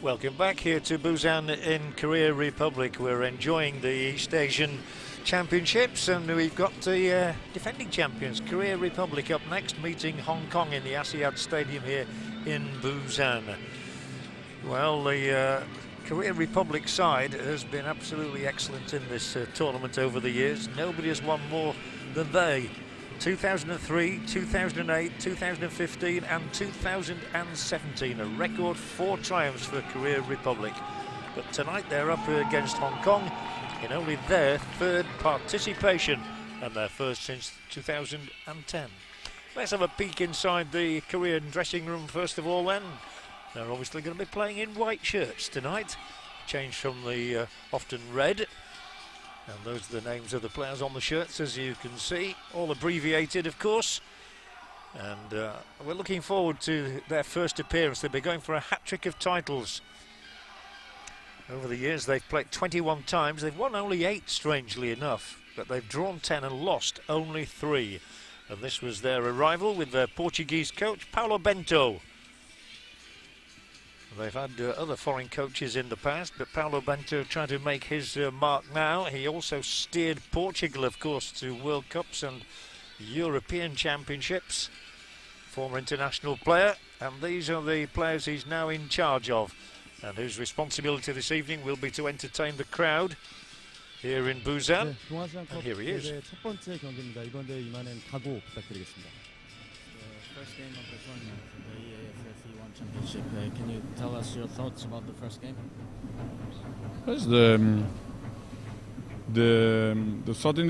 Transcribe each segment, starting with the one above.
Welcome back here to Busan in Korea Republic. We're enjoying the East Asian Championships, and we've got the defending champions, Korea Republic, up next, meeting Hong Kong in the Asiad Stadium here in Busan. Well, the Korea Republic side has been absolutely excellent in this tournament over the years. Nobody has won more than they. 2003, 2008, 2015 and 2017, a record 4 triumphs for Korea Republic. But tonight they're up against Hong Kong in only their 3rd participation, and their first since 2010. Let's have a peek inside the Korean dressing room first of all then. They're obviously going to be playing in white shirts tonight, changed from the often red. And those are the names of the players on the shirts, as you can see, all abbreviated of course. And we're looking forward to their first appearance. They'll be going for a hat-trick of titles. Over the years they've played 21 times, they've won only 8 strangely enough, but they've drawn 10 and lost only 3. And this was their arrival with their Portuguese coach, Paulo Bento. They've had other foreign coaches in the past, but Paulo Bento trying to make his mark now. He also steered Portugal, of course, to World Cups and European Championships. Former international player, and these are the players he's now in charge of, and whose responsibility this evening will be to entertain the crowd here in Busan. And here he is. 첫 번째 경기입니다. 이번 대회 임하는 각오 부탁드리겠습니다. First game of the tournament, the AFF E1 Championship. Can you tell us your thoughts about the first game? Yes, the thought in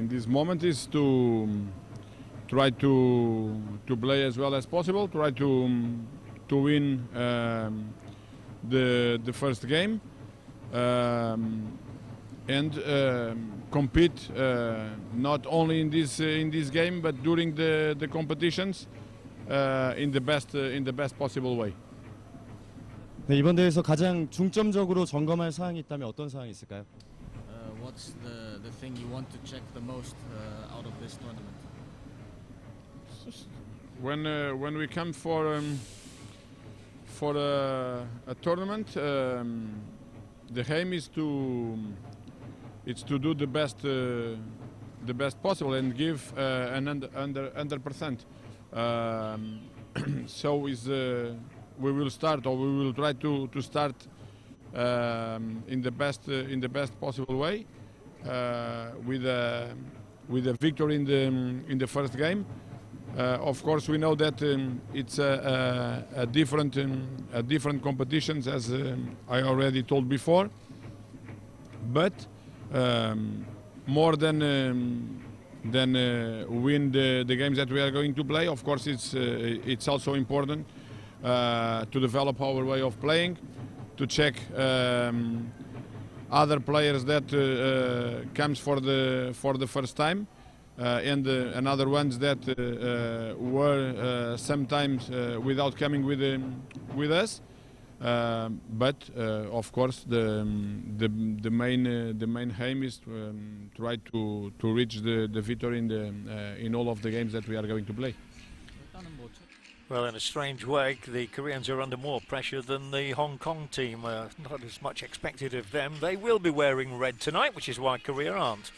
this moment is to try to play as well as possible, try to win the first game, and compete not only in this game but during the competitions in the best possible way. 네, 이번 대회에서 가장 중점적으로 점검할 사항이 있다면 어떤 사항이 있을까요? What's the thing you want to check the most out of this tournament? When we come for a tournament, the aim is to do the best possible and give an 100%. So we will start, or we will try to start in the best possible way with a victory in the first game. Of course, we know that it's a different competitions, as I already told before. But more than win the games that we are going to play, of course, it's also important to develop our way of playing, to check other players that comes for the first time. And other ones that were sometimes without coming with us, but of course the main aim is to try to reach the victory in all of the games that we are going to play. Well, in a strange way, the Koreans are under more pressure than the Hong Kong team. Not as much expected of them. They will be wearing red tonight, which is why Korea aren't.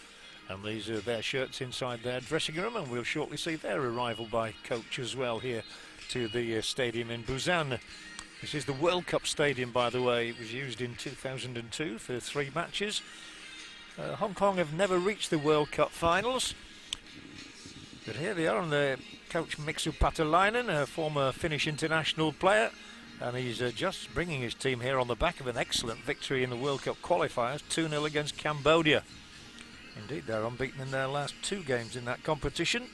And these are their shirts inside their dressing room, and we'll shortly see their arrival by coach as well here to the stadium in Busan. This is the World Cup stadium, by the way. It was used in 2002 for 3 matches. Hong Kong have never reached the World Cup finals, but here they are, and the coach Mixu Patalainen, a former Finnish international player, and he's just bringing his team here on the back of an excellent victory in the World Cup qualifiers, 2-0 against Cambodia. Indeed, they're unbeaten in their last 2 games in that competition.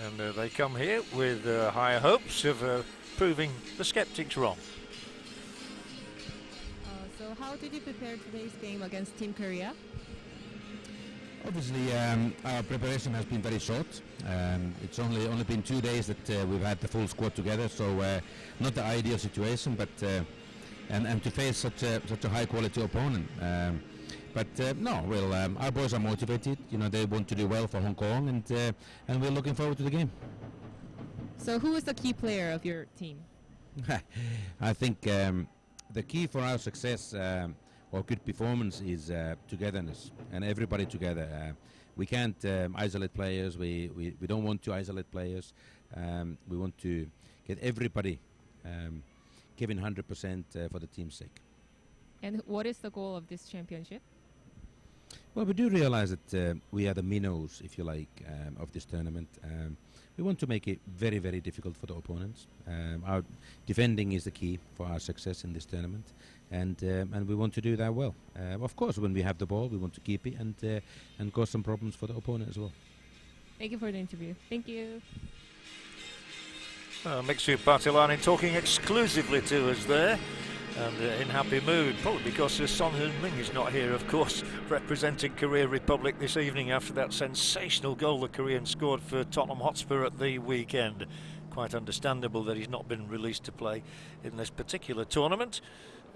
And they come here with higher hopes of proving the sceptics wrong. So how did you prepare today's game against Team Korea? Obviously, our preparation has been very short. It's only been 2 days that we've had the full squad together, so not the ideal situation, but and to face such a high quality opponent. But no, well, our boys are motivated. You know, they want to do well for Hong Kong, and we're looking forward to the game. So who is the key player of your team? I think the key for our success or good performance is togetherness and everybody together. We can't isolate players. We don't want to isolate players. We want to get everybody giving 100% for the team's sake. And what is the goal of this championship? Well, we do realize that we are the minnows, if you like, of this tournament. We want to make it very, very difficult for the opponents. Our defending is the key for our success in this tournament, and we want to do that well. Of course, when we have the ball, we want to keep it and cause some problems for the opponent as well. Thank you for the interview. Thank you. Mixu Partilani talking exclusively to us there, and in happy mood, probably because Son Heung-min is not here, of course, representing Korea Republic this evening after that sensational goal the Korean scored for Tottenham Hotspur at the weekend. Quite understandable that he's not been released to play in this particular tournament,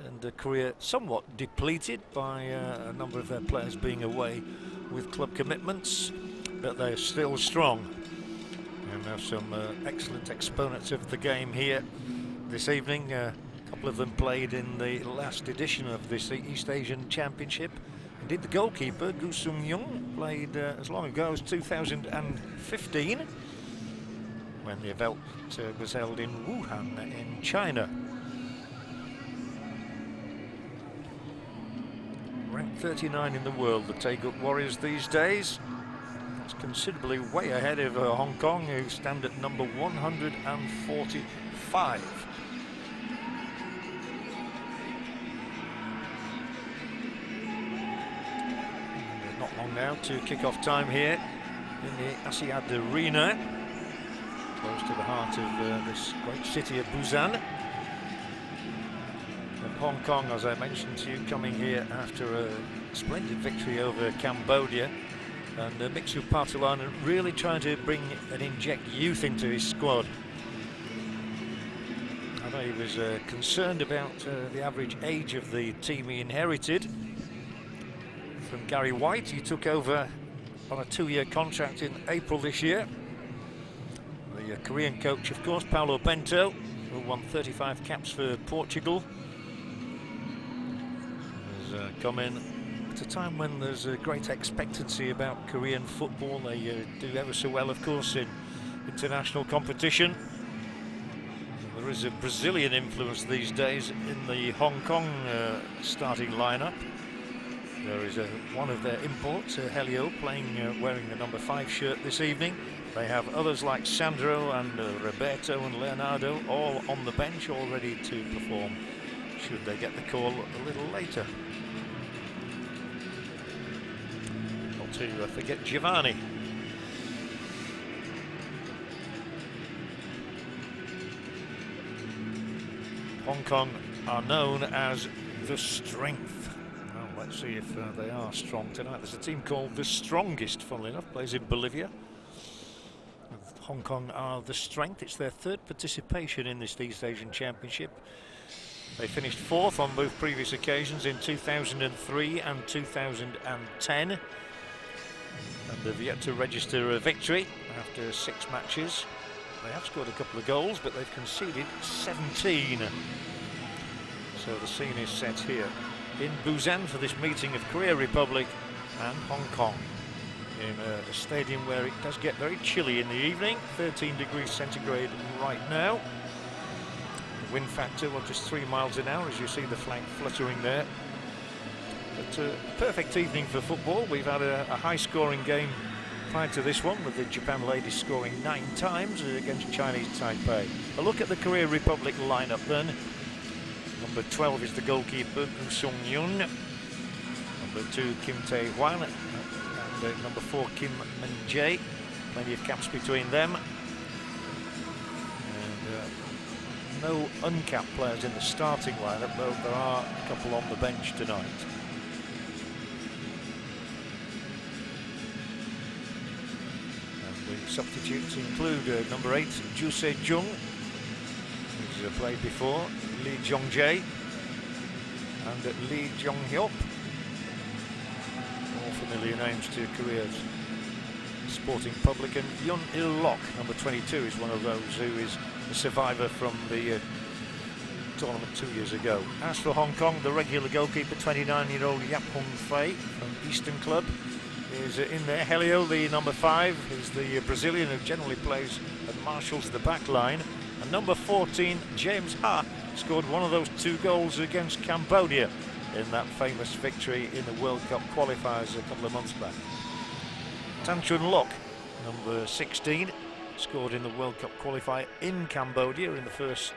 and Korea somewhat depleted by a number of their players being away with club commitments, but they're still strong. And have some excellent exponents of the game here this evening. A couple of them played in the last edition of this East Asian Championship. Indeed, the goalkeeper, Gu Sung-young, played as long ago as 2015, when the event was held in Wuhan in China. Ranked 39 in the world, the Taegeuk Warriors these days. Considerably way ahead of Hong Kong, who stand at number 145. Not long now to kick-off time here in the Asiad Arena, close to the heart of this great city of Busan. And Hong Kong, as I mentioned to you, coming here after a splendid victory over Cambodia. And Mixu Partilani really trying to bring and inject youth into his squad. I know he was concerned about the average age of the team he inherited from Gary White. He took over on a 2-year contract in April this year. The Korean coach, of course, Paulo Bento, who won 35 caps for Portugal, has come in at a time when there's a great expectancy about Korean football. They do ever so well, of course, in international competition. There is a Brazilian influence these days in the Hong Kong starting lineup. There is one of their imports, Helio, playing wearing the number 5 shirt this evening. They have others like Sandro and Roberto and Leonardo all on the bench, all ready to perform should they get the call a little later. Not to forget Giovanni. Hong Kong are known as the Strength. Well, let's see if they are strong tonight. There's a team called the Strongest, funnily enough, plays in Bolivia. Hong Kong are the Strength. It's their 3rd participation in this East Asian Championship. They finished 4th on both previous occasions in 2003 and 2010. And they've yet to register a victory after 6 matches. They have scored a couple of goals, but they've conceded 17. So the scene is set here in Busan for this meeting of Korea Republic and Hong Kong, in a stadium where it does get very chilly in the evening, 13 degrees centigrade right now. The wind factor, well, just 3 miles an hour, as you see the flag fluttering there. But a perfect evening for football. We've had a high-scoring game prior to this one, with the Japan ladies scoring 9 times against Chinese Taipei. A look at the Korea Republic lineup then. Number 12 is the goalkeeper, Gu Sung-yoon. Number 2, Kim Tae-hwan. And number 4, Kim Min-jae. Plenty of caps between them. And no uncapped players in the starting lineup, though there are a couple on the bench tonight. Substitutes include number 8, Ju Se-jung, who's played before, Lee Jong-jae and Lee Jong-hyop. All familiar names to Korea's sporting public. And Yun Il-lok, number 22, is one of those who is a survivor from the tournament 2 years ago. As for Hong Kong, the regular goalkeeper, 29-year-old Yap Hung Fei from Eastern Club, is in there. Helio, the number 5, is the Brazilian who generally plays and marshals the back line. And number 14, James Ha, scored one of those 2 goals against Cambodia in that famous victory in the World Cup qualifiers a couple of months back. Tan Chun Lok, number 16, scored in the World Cup qualifier in Cambodia in the first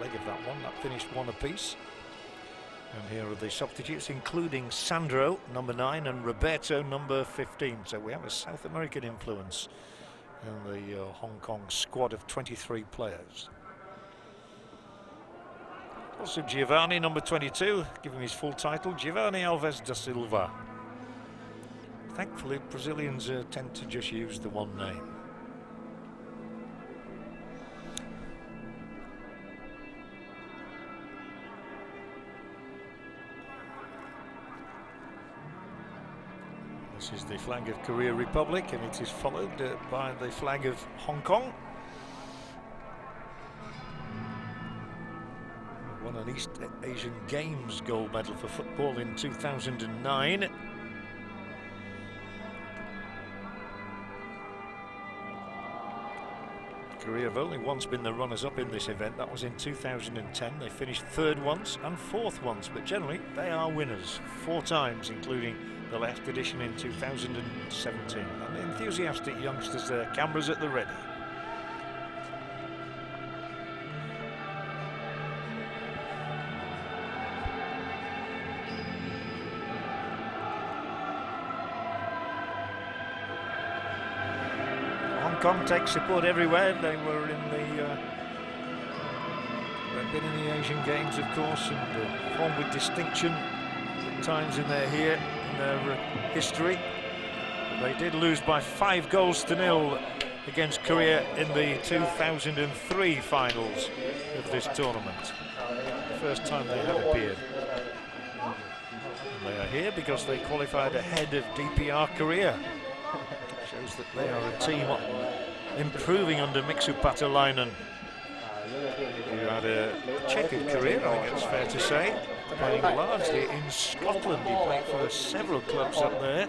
leg of that one. That finished 1 apiece. And here are the substitutes, including Sandro, number 9, and Roberto, number 15. So we have a South American influence in the Hong Kong squad of 23 players. Also Giovanni, number 22, give him his full title, Giovanni Alves da Silva. Thankfully, Brazilians tend to just use the one name. This is the flag of Korea Republic, and it is followed by the flag of Hong Kong. Won an East Asian Games gold medal for football in 2009. Korea have only once been the runners-up in this event. That was in 2010. They finished 3rd once and 4th once, but generally they are winners 4 times, including the last edition in 2017. And the enthusiastic youngsters there, cameras at the ready. Hong Kong takes support everywhere. They were in the they've been in the Asian Games, of course, and formed with distinction at times in their history. But they did lose by 5-0 against Korea in the 2003 finals of this tournament. The first time they have appeared. And they are here because they qualified ahead of DPR Korea. Shows that they are a team improving under Mixupata Lineman, who had a checkered career, I think it's fair to say, playing largely in Scotland. He played for several clubs up there,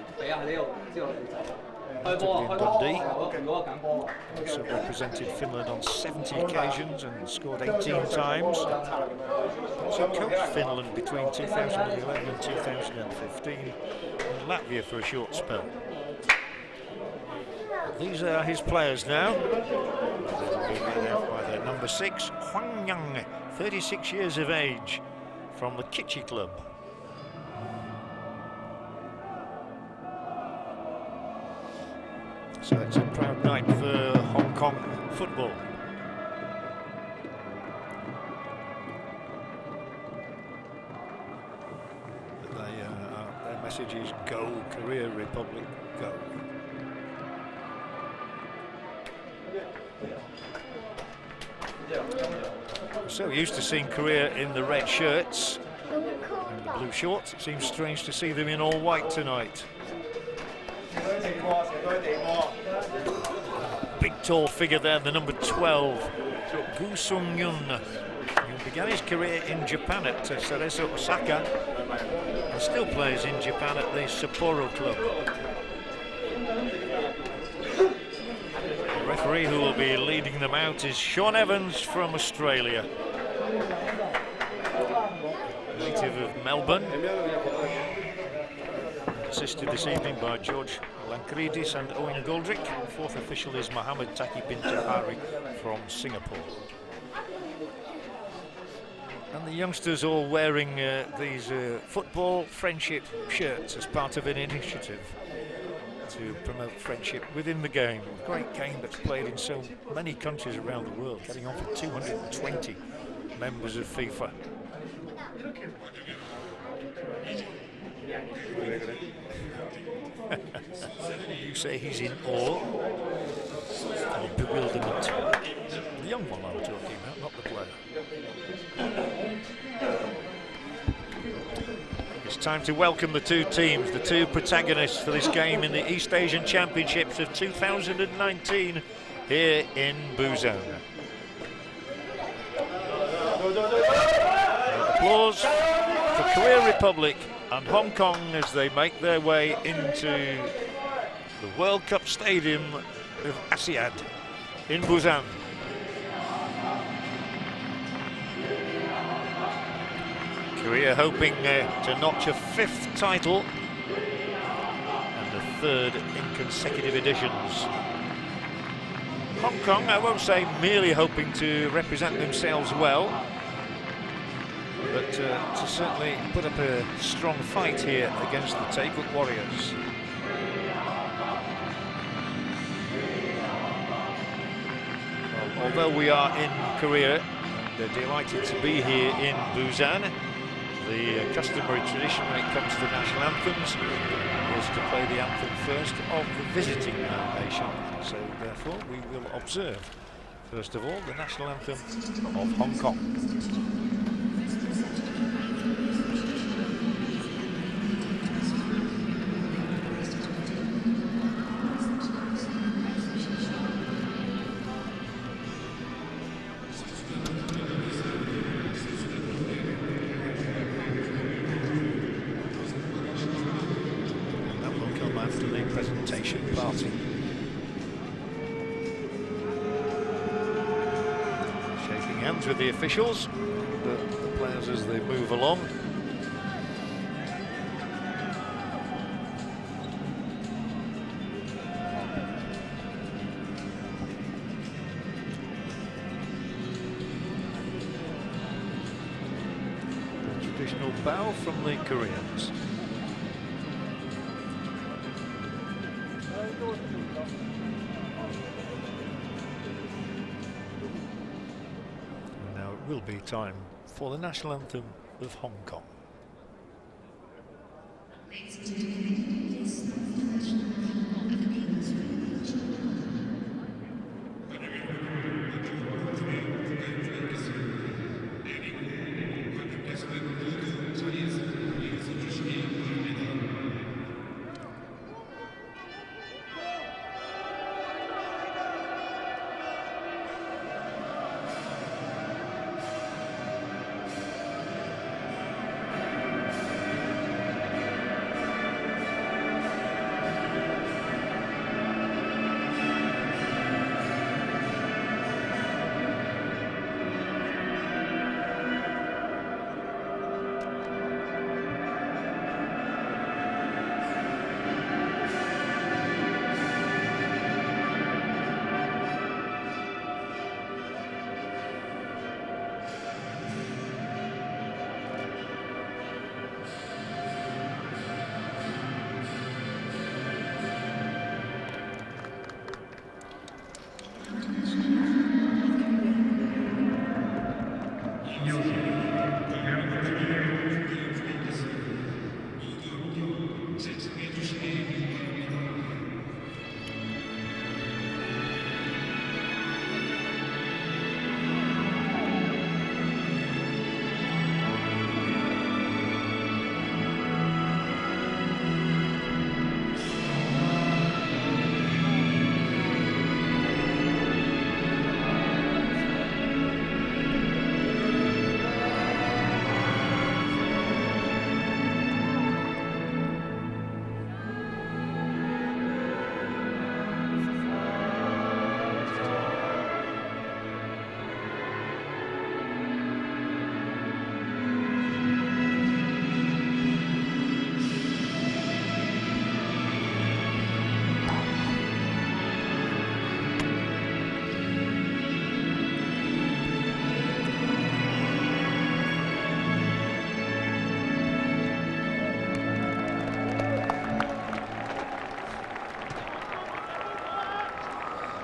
notably in Dundee. Also represented Finland on 70 occasions and scored 18 times. Also coached Finland between 2011 and 2015, and Latvia for a short spell. These are his players now. They'll be made out by their number 6, Huang Yang, 36 years of age, from the Kitchi Club. So it's a proud night for Hong Kong football. But their message is go, Korea Republic, go. So used to seeing Korea in the red shirts and the blue shorts. It seems strange to see them in all white tonight. Big tall figure there, the number 12, Gu Sung-yun, who began his career in Japan at Cerezo Osaka and still plays in Japan at the Sapporo club. The referee who will be leading them out is Sean Evans from Australia, native of Melbourne, assisted this evening by George Lankridis and Owen Goldrick. Fourth official is Mohammed Taki bin Jahari from Singapore. And the youngsters all wearing these football friendship shirts as part of an initiative to promote friendship within the game. A great game that's played in so many countries around the world, getting on for 220 members of FIFA. You say he's in awe or bewilderment. The young one I'm talking about, not the player. It's time to welcome the two teams, the two protagonists for this game in the East Asian Championships of 2019 here in Busan. applause for Korea Republic and Hong Kong as they make their way into the World Cup Stadium of Asiad in Busan. Korea hoping to notch a 5th title and a 3rd in consecutive editions. Hong Kong, I won't say merely hoping to represent themselves well, but to certainly put up a strong fight here against the Taekwondo Warriors. Well, although we are in Korea and delighted to be here in Busan, the customary tradition when it comes to national anthems is to play the anthem first of the visiting nation. So therefore we will observe, first of all, the national anthem of Hong Kong. After the presentation party. Shaking hands with the officials, the players as they move along. The traditional bow from the Koreans. Now it will be time for the national anthem of Hong Kong.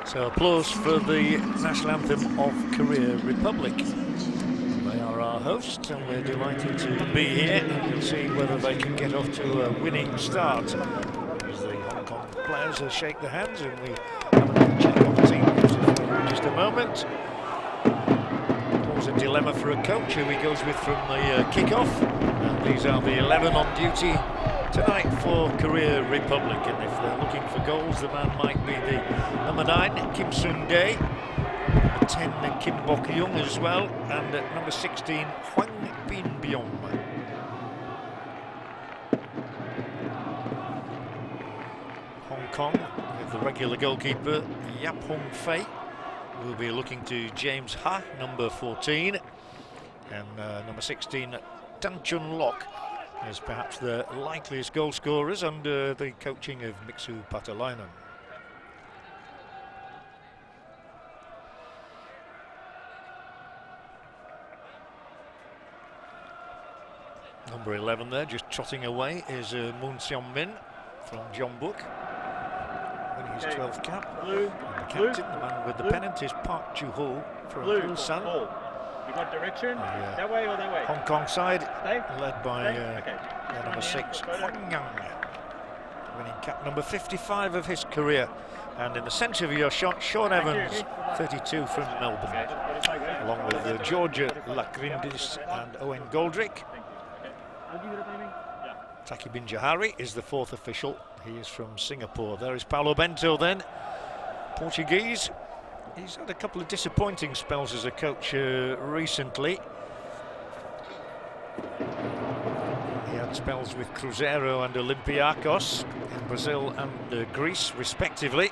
So applause for the national anthem of Korea Republic. They are our hosts and we're delighted to be here. We'll see whether they can get off to a winning start as the Hong Kong players shake their hands, and we have a check on the team in just a moment. Always a dilemma for a coach who he goes with from the kick-off. And these are the 11 on duty tonight for Korea Republic, and if they're looking for goals, the man might be the number 9, Kim Sung-dae, number 10, Kim Bok-young as well, and number 16, Hwang Byung. Hong Kong, with the regular goalkeeper Yap Hung Fei, will be looking to James Ha, number 14, and number 16, Tan Chun Lok, as perhaps the likeliest goal scorers under the coaching of Mixu Patalainen. Number 11 there, just trotting away, is Moon Seong Min from Jeonbuk, winning his 12th cap. And the captain, the man with the pennant, is Park Ju-ho from Ulsan. You got direction? That way or that way? Hong Kong side, Stay. led by Okay. number 6, Huang Yang, winning cap number 55 of his career. And in the centre of your shot, Sean Evans, 32 from Melbourne, along with Georgia Lakrindis and Owen Goldrick. Taki Bin Jahari is the 4th official. He is from Singapore. There is Paulo Bento then, Portuguese. He's had a couple of disappointing spells as a coach recently. He had spells with Cruzeiro and Olympiacos in Brazil and Greece, respectively.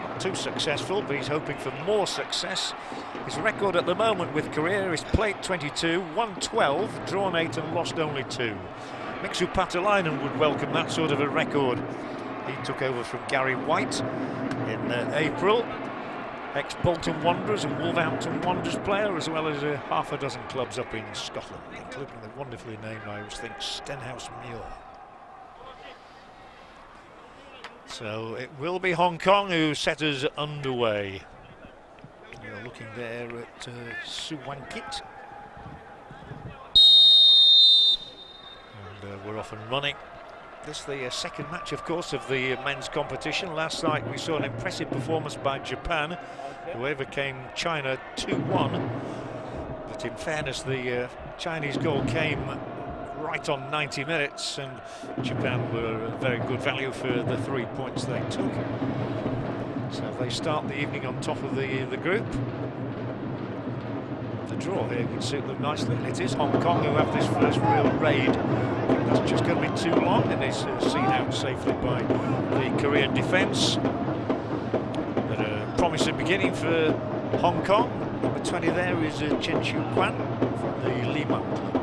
Not too successful, but he's hoping for more success. His record at the moment with Korea is played 22, won 12, drawn 8 and lost only 2. Mixu Patalainen would welcome that sort of a record. He took over from Gary White in April. Ex-Bolton Wanderers and Wolverhampton Wanderers player, as well as half a dozen clubs up in Scotland, including the wonderfully named, I always think, Stenhouse Muir. So it will be Hong Kong who set us underway. You're looking there at Su Wan Kit. And we're off and running. This is the second match, of course, of the men's competition. Last night we saw an impressive performance by Japan, who overcame China 2-1. But in fairness, the Chinese goal came right on 90 minutes, and Japan were a very good value for the 3 points they took. So they start the evening on top of the group. The draw here would suit them nicely. It is Hong Kong who have this first real raid. I think that's just going to be too long, and it's seen out safely by the Korean defence. But a promising beginning for Hong Kong. Number 20 there is Chen Chiu Kwan from the Lineman club.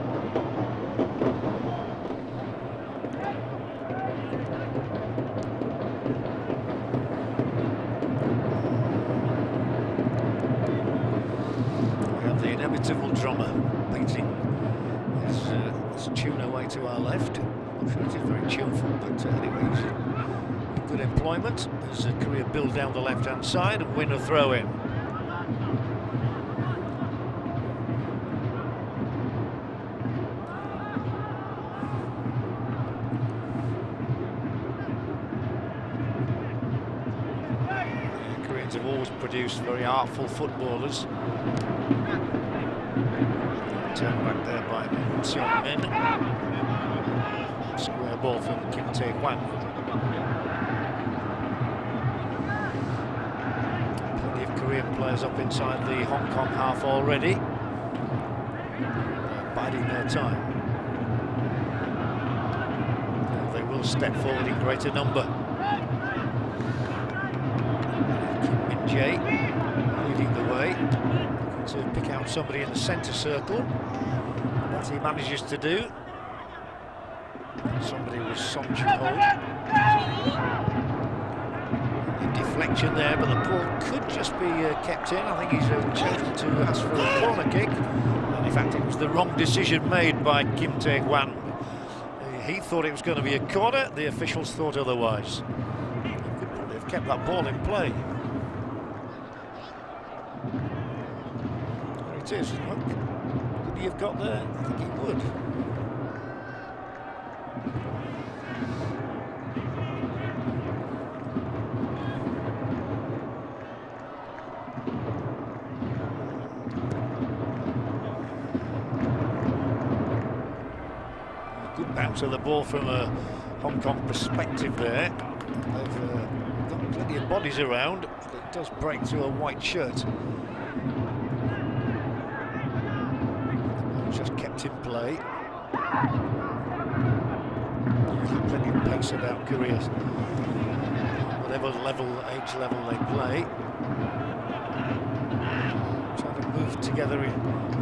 Inevitable drummer beating his tune away to our left. I'm sure it is very tuneful, but anyway, he's in good employment as Korea build down the left-hand side and win a throw-in. The Koreans have always produced very artful footballers. Turned back there by Moon Seong Min. Square ball from Kim Tae-hwan. Plenty of Korean players up inside the Hong Kong half already. Biding their time. They will step forward in greater number. Kim Min-jae leading the way. To pick out somebody in the centre circle. That he manages to do. Somebody was Song Jun-ho. The deflection there, but the ball could just be kept in. I think he's chosen to ask for a corner kick. And in fact, it was the wrong decision made by Kim Tae-hwan. He thought it was going to be a corner. The officials thought otherwise. They've kept that ball in play. It is. Look, could he have got there? I think he would. A good bounce of the ball from a Hong Kong perspective there. They've got plenty of bodies around, but it does break through a white shirt. just kept in play. Plenty of pace about Korea. Whatever age level they play. Trying to move together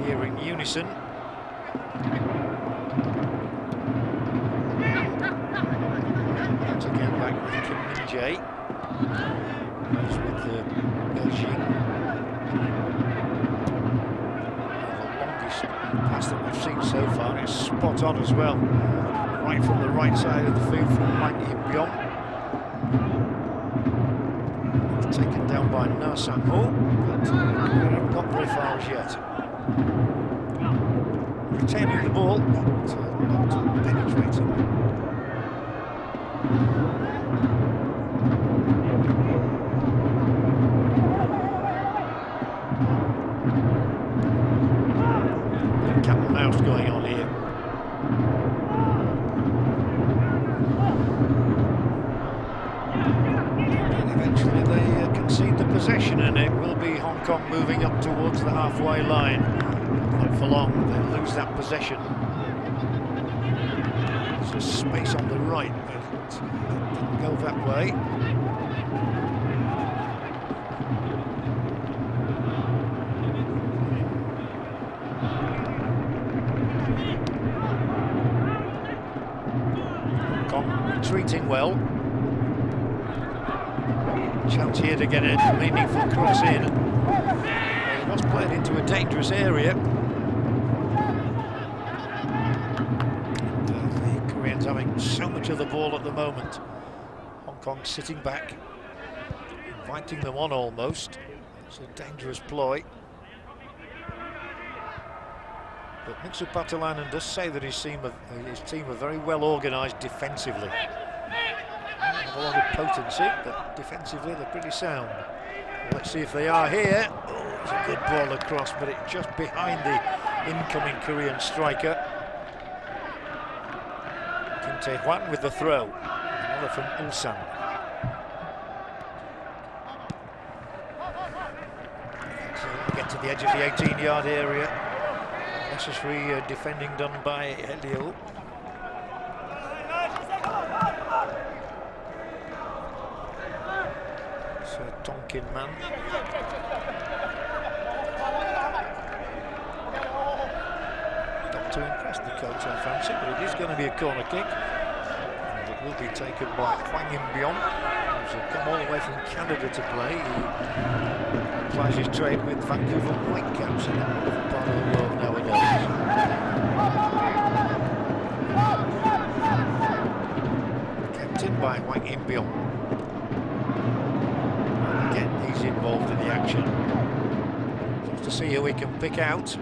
here in unison. Once again back with Kim Min-jae. Goes with Beijing. The longest pass that we've seen so far. It's spot on as well. Right from the right side of the field from Wang In-byong. Taken down by Na Sang-ho, but they haven't got very far as yet. Retaining the ball, but not penetrating. Cat and mouse going on here. Eventually they concede the possession, and it will be Hong Kong moving up towards the halfway line. Not for long, they lose that possession. There's a space on the right, but it didn't go that way. Hong Kong retreating well. Chance here to get a meaningful cross in. It was played into a dangerous area. The Koreans having so much of the ball at the moment. Hong Kong sitting back, inviting them on almost. It's a dangerous ploy. But Mixu Patalainen does say that his team are very well organised defensively. A lot of potency, but defensively they're pretty sound. Let's see if they are here. Oh, it's a good ball across, but it's just behind the incoming Korean striker. Kim Tae-hwan with the throw. Another from Ulsan. So get to the edge of the 18-yard area. Necessary defending done by Helio. Tonkin man. Not to impress the coach, I fancy, but it is going to be a corner kick. And it will be taken by Hwang In-byong, who's come all the way from Canada to play. He applies his trade with Vancouver Whitecaps in a wonderful part of the world nowadays. Kept in by Hwang In-byong. He's involved in the action. Just to see who he can pick out.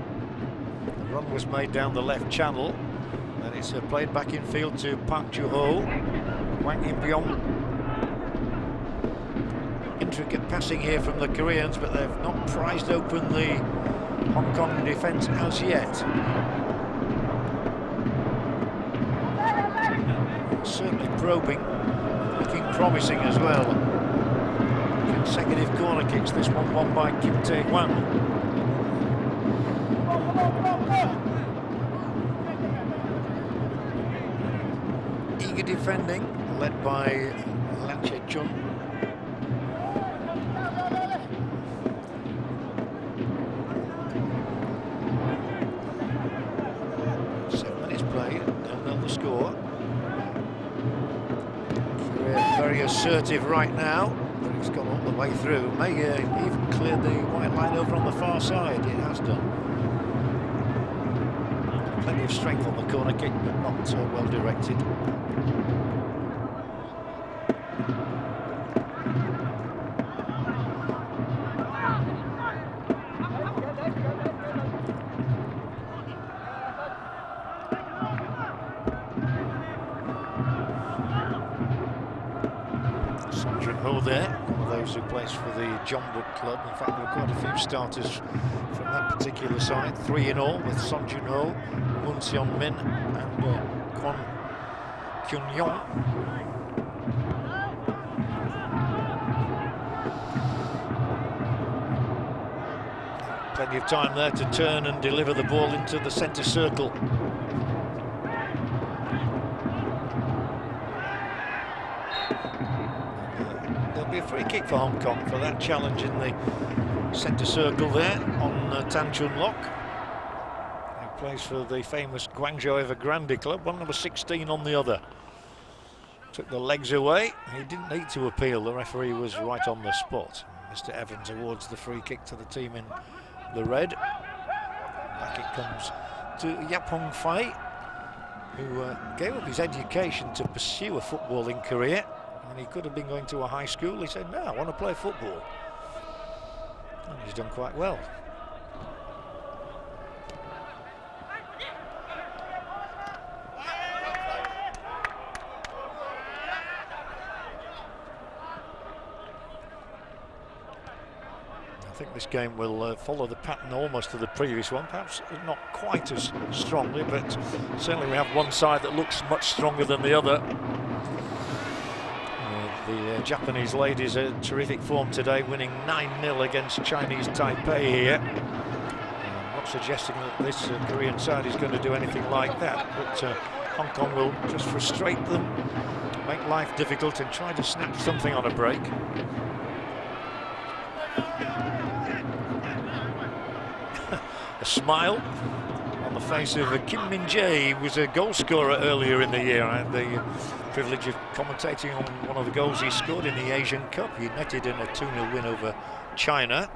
The run was made down the left channel, and it's played back in field to Park Ju-ho. Hwang In-byong. Intricate passing here from the Koreans, but they've not prized open the Hong Kong defence as yet. Certainly probing, looking promising as well. Consecutive corner kicks, this one won by Kim Tae-hwan. Eager defending, led by Lan Che-chun. The score. Korea very assertive right now, but it's gone all the way through. May even cleared the white line over on the far side. It has done. Plenty of strength on the corner kick, but not so well directed. There, one of those who plays for the Jeonbuk club. In fact, there are quite a few starters from that particular side. 3 in all, with Son Jun-ho, Moon Seon-min and Kwon Kyun-yong. Plenty of time there to turn and deliver the ball into the centre circle. There'll be a free kick for Hong Kong for that challenge in the centre circle there on Tan Chun Lok. He plays for the famous Guangzhou Evergrande club, one number 16 on the other. Took the legs away. He didn't need to appeal. The referee was right on the spot. Mr. Evans awards the free kick to the team in the red. Back it comes to Yap Hong Fai, who gave up his education to pursue a footballing career. And he could have been going to a high school. He said, no, I want to play football. And he's done quite well. I think this game will follow the pattern almost of the previous one, perhaps not quite as strongly, but certainly we have one side that looks much stronger than the other. The Japanese ladies are in terrific form today, winning 9-0 against Chinese Taipei here. I'm not suggesting that this Korean side is going to do anything like that, but Hong Kong will just frustrate them, make life difficult and try to snap something on a break. A smile on the face of Kim Min-jae. He was a goal scorer earlier in the year. I had the privilege of commentating on one of the goals he scored in the Asian Cup. He netted in a 2-0 win over China.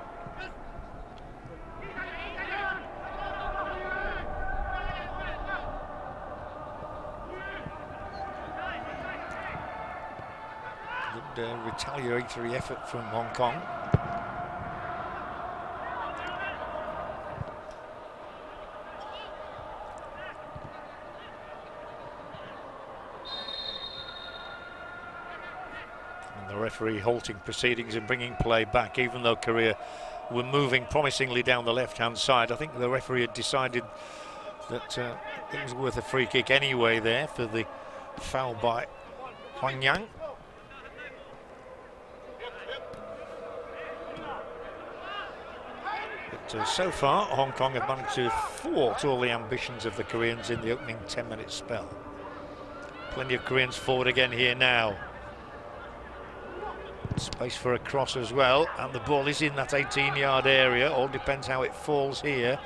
Good retaliatory effort from Hong Kong. The referee halting proceedings and bringing play back, even though Korea were moving promisingly down the left-hand side. I think the referee had decided that it was worth a free kick anyway there for the foul by Huang Yang. But so far, Hong Kong have managed to thwart all the ambitions of the Koreans in the opening 10-minute spell. Plenty of Koreans forward again here now. Space for a cross as well, and the ball is in that 18-yard area. All depends how it falls here.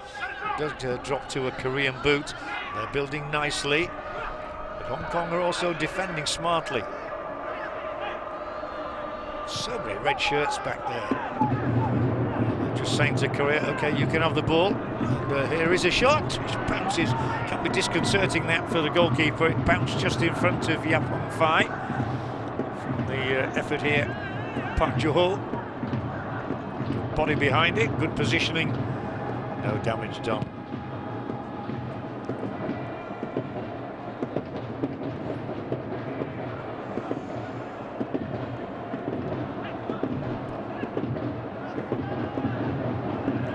It does drop to a Korean boot. They're building nicely, but Hong Kong are also defending smartly. So many red shirts back there. Just saying to Korea, okay, you can have the ball. And here is a shot, which bounces. Can be disconcerting that for the goalkeeper. It bounced just in front of Yap Hong Fai. From the effort here, Park Joo-ho, body behind it, good positioning, no damage done.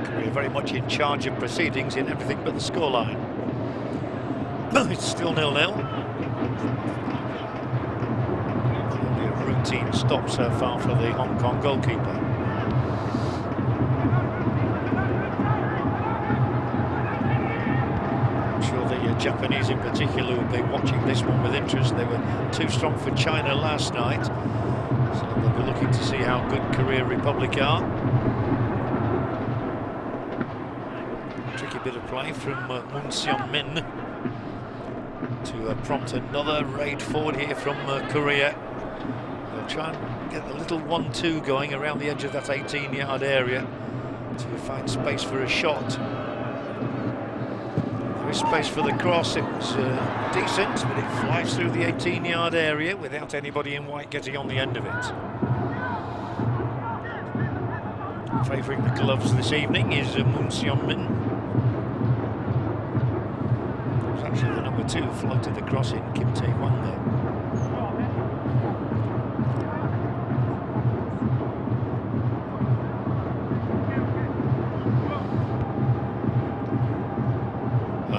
Korea very much in charge of proceedings in everything but the scoreline. It's still 0-0. Routine stop so far for the Hong Kong goalkeeper. I'm sure the Japanese in particular will be watching this one with interest. They were too strong for China last night, so they'll be looking to see how good Korea Republic are. Tricky bit of play from Moon Seon-min to prompt another raid forward here from Korea. Try and get a little 1-2 going around the edge of that 18-yard area to find space for a shot. There is space for the cross. It was decent, but it flies through the 18-yard area without anybody in white getting on the end of it. Favouring the gloves this evening is Moon Seon-min. It was actually the number 2 who floated the cross in, Kim Tae-hwan, though.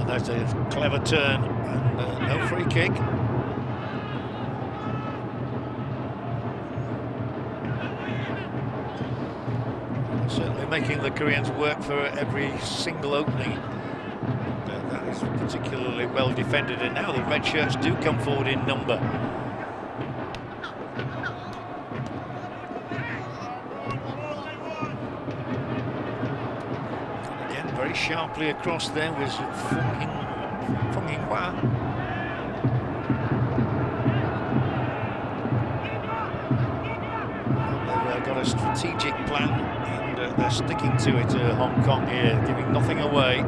That's a clever turn and no free kick. Certainly making the Koreans work for every single opening. That is particularly well defended, and now the red shirts do come forward in number. And again, very sharply across there was Fung Hing-hwa. They've got a strategic plan, and they're sticking to it. Hong Kong here, giving nothing away,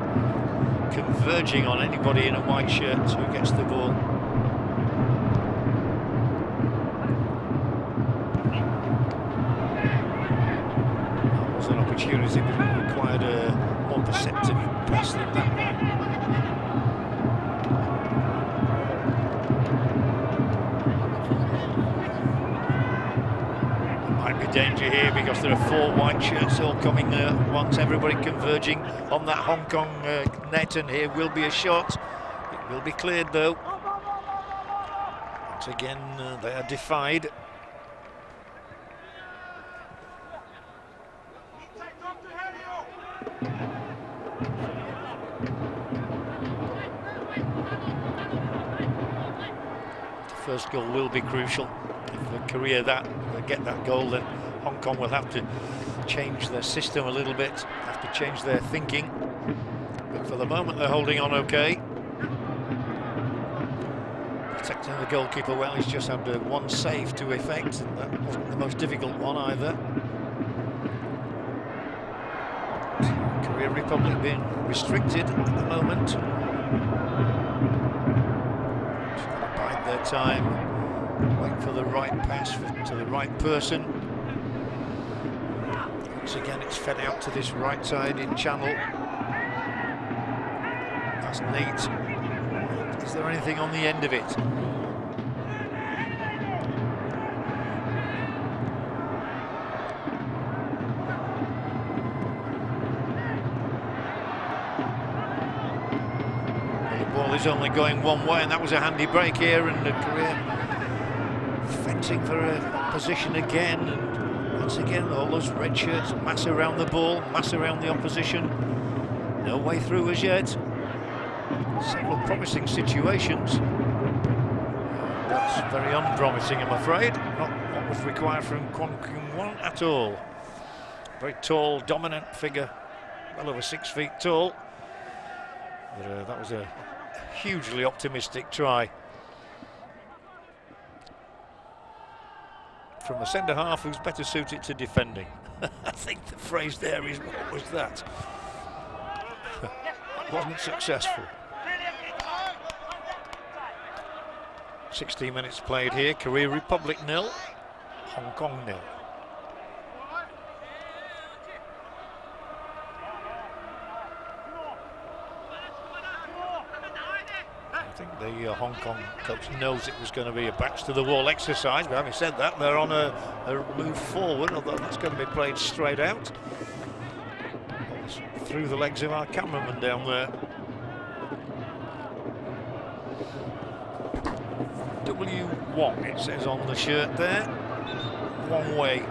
converging on anybody in a white shirt who gets the ball. That was an opportunity, but it required a more perceptive pass than that one. Danger here because there are 4 white shirts all coming once, everybody converging on that Hong Kong net, and here will be a shot. It will be cleared though. Once again they are defied. The first goal will be crucial. If Korea get that goal, then Hong Kong will have to change their system a little bit, have to change their thinking. But for the moment they're holding on okay. Protecting the goalkeeper well. He's just had one save to effect, and that wasn't the most difficult one either. Korea Republic being restricted at the moment. Just got to bide their time, wait for the right pass to the right person. Once again, it's fed out to this right side in channel. That's neat. Is there anything on the end of it? Well, the ball is only going one way, and that was a handy break here, and Korea fencing for a position again. And once again, all those red shirts mass around the ball, mass around the opposition. No way through as yet. Several promising situations. That's very unpromising, I'm afraid. Not what was required from Kronk at all. Very tall, dominant figure, well over 6 feet tall. But, that was a hugely optimistic try from a centre half who's better suited to defending. I think the phrase there is, what was that? Wasn't successful. 16 minutes played here. Korea Republic 0, Hong Kong 0. I think the Hong Kong coach knows it was going to be a backs to the wall exercise, but having said that, they're on a move forward, although that's going to be played straight out. Through the legs of our cameraman down there. W Wong, it says on the shirt there. One way.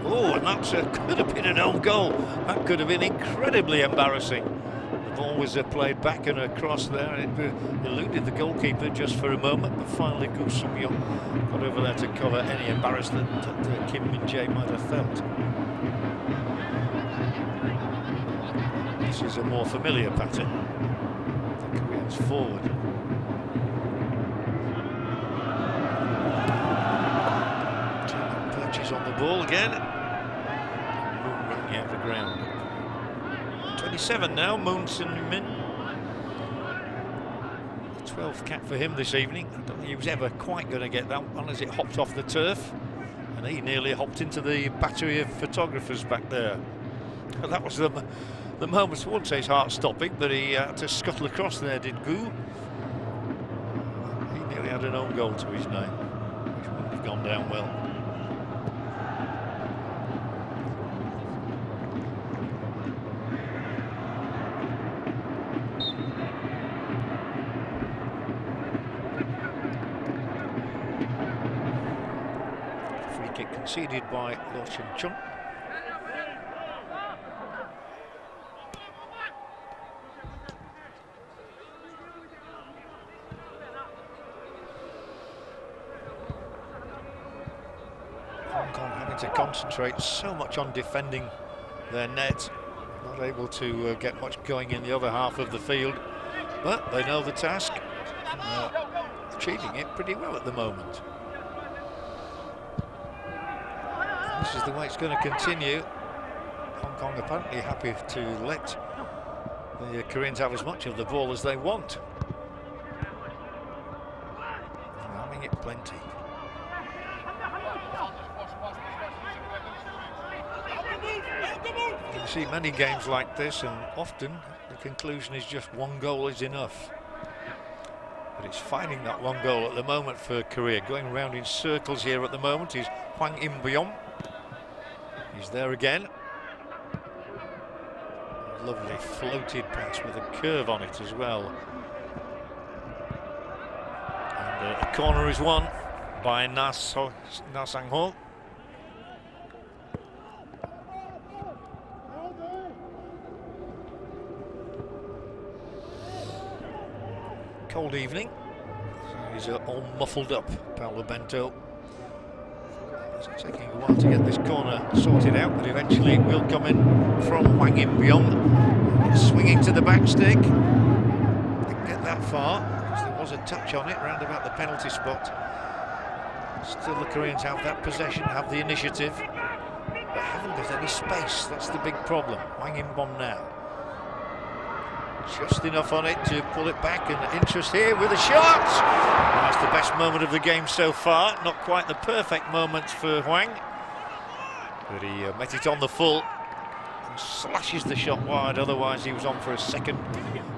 Oh, and that could have been an own goal. That could have been incredibly embarrassing. The ball was played back and across there, and it eluded the goalkeeper just for a moment, but finally Gu Sung-yeong got over there to cover any embarrassment that Kim Min-jae might have felt. This is a more familiar pattern. The Koreans forward. Perches on the ball again. Moon running out of the ground. 27 now, Moon Sin-min. 12th cap for him this evening. I don't think he was ever quite going to get that one as it hopped off the turf. And he nearly hopped into the battery of photographers back there. But that was the moment, I wouldn't say his heart stopping, but he had to scuttle across there, did Gu. He nearly had an own goal to his name, which wouldn't have gone down well. conceded by Lo Chen Chung. Hong Kong having to concentrate so much on defending their net, not able to get much going in the other half of the field, but they know the task, and achieving it pretty well at the moment. This is the way it's going to continue. Hong Kong apparently happy to let the Koreans have as much of the ball as they want. They're having it plenty. You see many games like this, and often the conclusion is just one goal is enough. But it's finding that one goal at the moment for Korea. Going around in circles here at the moment is Hwang In-byong. He's there again. Lovely floated pass with a curve on it as well. And a corner is won by Na Sang-ho. Cold evening. He's all muffled up, Paolo Bento. It's taking a while to get this corner sorted out, but eventually it will come in from Hwang In-byong. Swinging to the back stick. Didn't get that far, because there was a touch on it round about the penalty spot. Still the Koreans have that possession, have the initiative, but haven't got any space. That's the big problem. Hwang In-byong now. Just enough on it to pull it back, and interest here with a shot. That's the best moment of the game so far. Not quite the perfect moment for Hwang, but he met it on the full and slashes the shot wide. Otherwise he was on for a second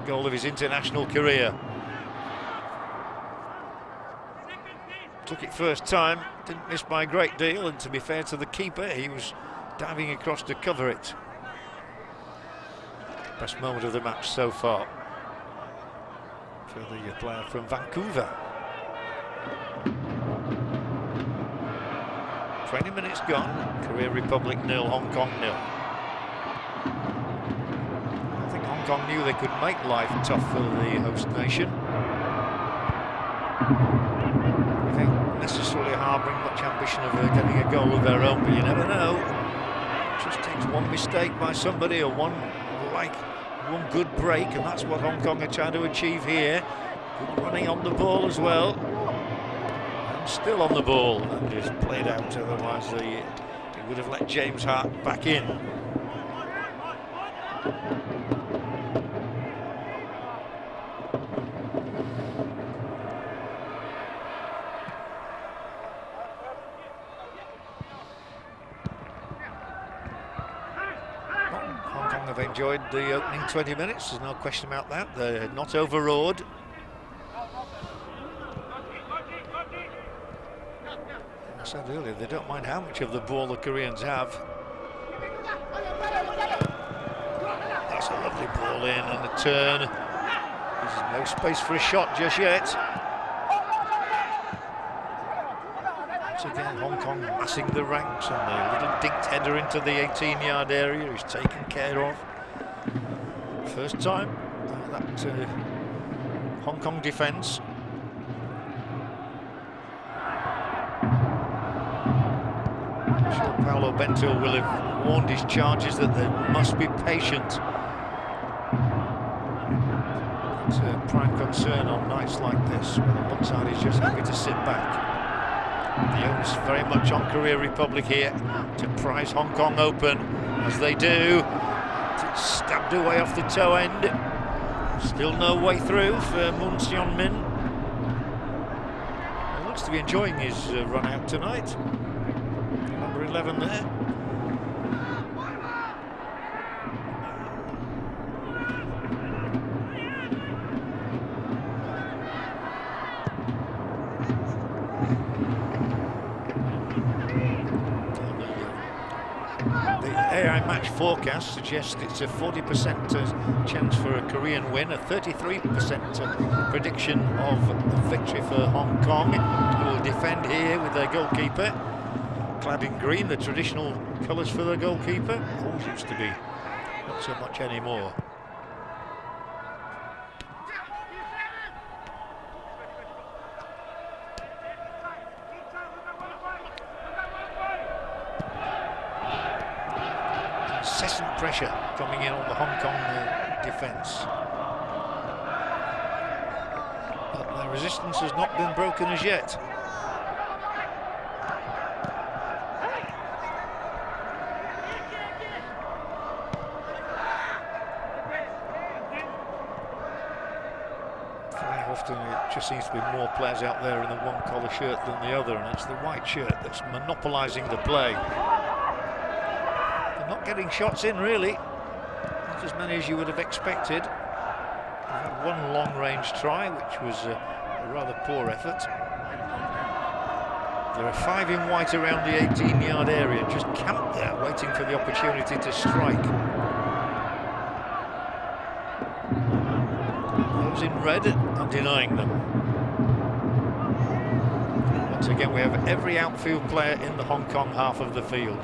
goal of his international career. Took it first time, didn't miss by a great deal, and to be fair to the keeper, he was diving across to cover it. Best moment of the match so far for the player from Vancouver. 20 minutes gone. Korea Republic 0, Hong Kong 0. I think Hong Kong knew they could make life tough for the host nation. I think necessarily harbouring much ambition of getting a goal of their own, but you never know. It just takes one mistake by somebody, or one good break, and that's what Hong Kong are trying to achieve here. Good running on the ball as well, and still on the ball, and just played out. Otherwise he would have let James Hart back in. Have enjoyed the opening 20 minutes, there's no question about that. They're not overawed. I said earlier, they don't mind how much of the ball the Koreans have. That's a lovely ball in, and a turn. There's no space for a shot just yet. Once again, Hong Kong massing the ranks, and the little dinked header into the 18-yard area is taken care of. First time that Hong Kong defence. I'm sure Paolo Bento will have warned his charges that they must be patient. It's a prime concern on nights like this, where the one side is just happy to sit back. The onus very much on Korea Republic here to prise Hong Kong open, as they do. It's stabbed away off the toe end. Still no way through for Moon Seon-min. He looks to be enjoying his run out tonight. Number 11 there. AI match forecast suggests it's a 40% chance for a Korean win, a 33% prediction of victory for Hong Kong, who will defend here with their goalkeeper. clad in green, the traditional colours for the goalkeeper. Always used to be, not so much anymore. Incessant pressure coming in on the Hong Kong defence. But their resistance has not been broken as yet. Often it just seems to be more players out there in the one collar shirt than the other, and it's the white shirt that's monopolising the play. They're not getting shots in, really, not as many as you would have expected. They had one long-range try, which was a rather poor effort. There are 5 in white around the 18-yard area, just camped there, waiting for the opportunity to strike. Those in red are denying them. Once again, we have every outfield player in the Hong Kong half of the field.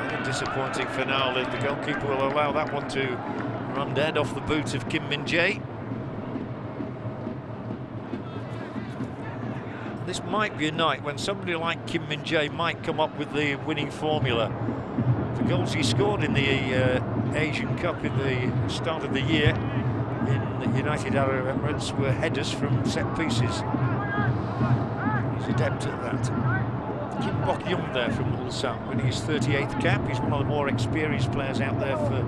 Another disappointing finale. The goalkeeper will allow that one to run dead off the boot of Kim Min-jae. This might be a night when somebody like Kim Min-jae might come up with the winning formula. The goals he scored in the Asian Cup in the start of the year in the United Arab Emirates were headers from set pieces. He's adept at that. Kim Bok-young there from Ulsan, winning his 38th cap. He's one of the more experienced players out there for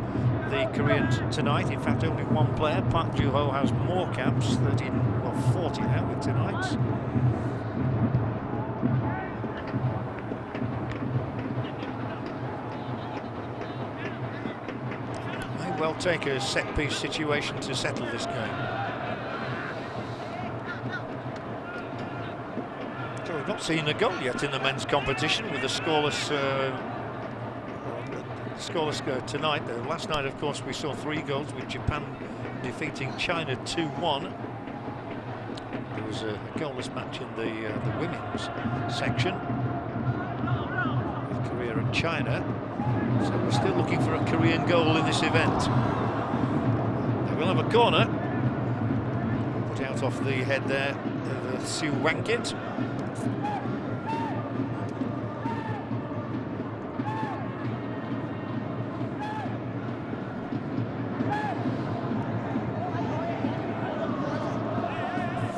the Koreans tonight. In fact, only one player, Park Ju-ho, has more caps, 40 now with tonight's. Well, take a set-piece situation to settle this game. So we've not seen a goal yet in the men's competition, with a scoreless tonight. Last night, of course, we saw 3 goals, with Japan defeating China 2-1. There was a goalless match in the women's section with Korea and China. So we're still looking for a Korean goal in this event. They will have a corner. Put out off the head there of Siu Wankit.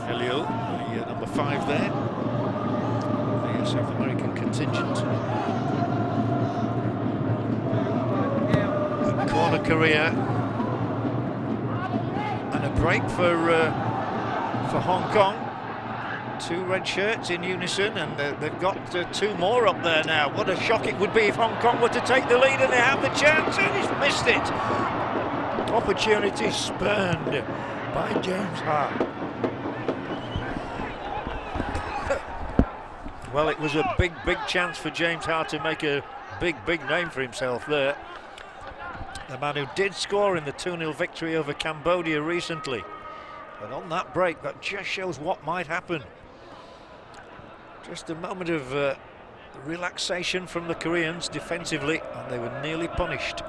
Helio, the number 5 there. The South American contingent. Corner Korea, and a break for Hong Kong. 2 red shirts in unison, and they've got 2 more up there now. What a shock it would be if Hong Kong were to take the lead, and they have the chance, and he's missed it. Opportunity spurned by James Ha. Well, it was a big chance for James Ha to make a big name for himself there. The man who did score in the 2-0 victory over Cambodia recently. But on that break, that just shows what might happen. Just a moment of relaxation from the Koreans defensively, and they were nearly punished.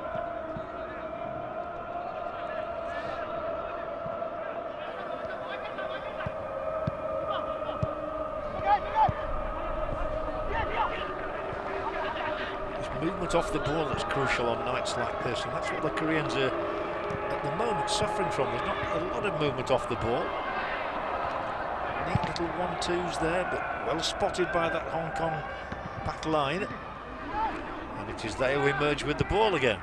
Movement off the ball that's crucial on nights like this, and that's what the Koreans are at the moment suffering from. There's not a lot of movement off the ball. Neat little 1-2s there, but well spotted by that Hong Kong back line. And it is they who emerge with the ball again.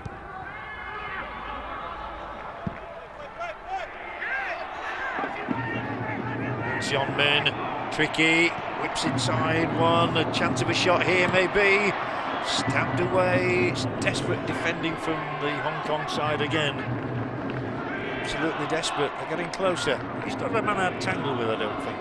Seon-min, tricky, whips inside one, a chance of a shot here maybe. Stabbed away. It's desperate defending from the Hong Kong side again. Absolutely desperate. They're getting closer. He's not a man I'd tangle with, I don't think.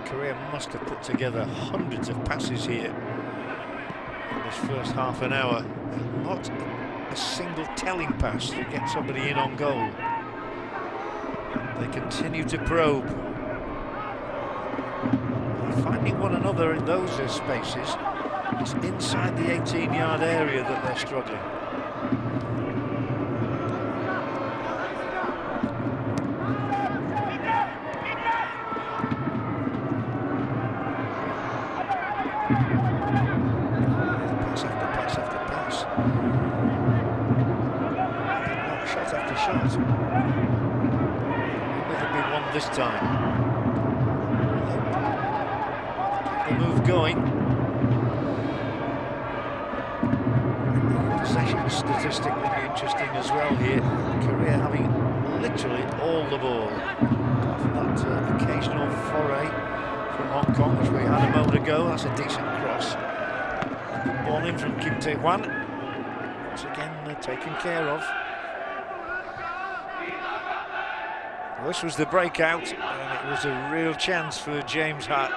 Korea Korea must have put together hundreds of passes here in this first half an hour. Not a single telling pass to get somebody in on goal. They continue to probe. They're finding one another in those spaces. It's inside the 18-yard area that they're struggling. Pass after pass after pass. Shot after shot. Will there be one this time? Keep the move going. Possession statistic will be interesting as well here. Korea having literally all the ball. Apart from that occasional foray from Hong Kong, which we had a moment ago. That's a decent cross. Good ball in from Kim Tae-hwan. Once again taken care of. Well, this was the breakout, and it was a real chance for James Hart.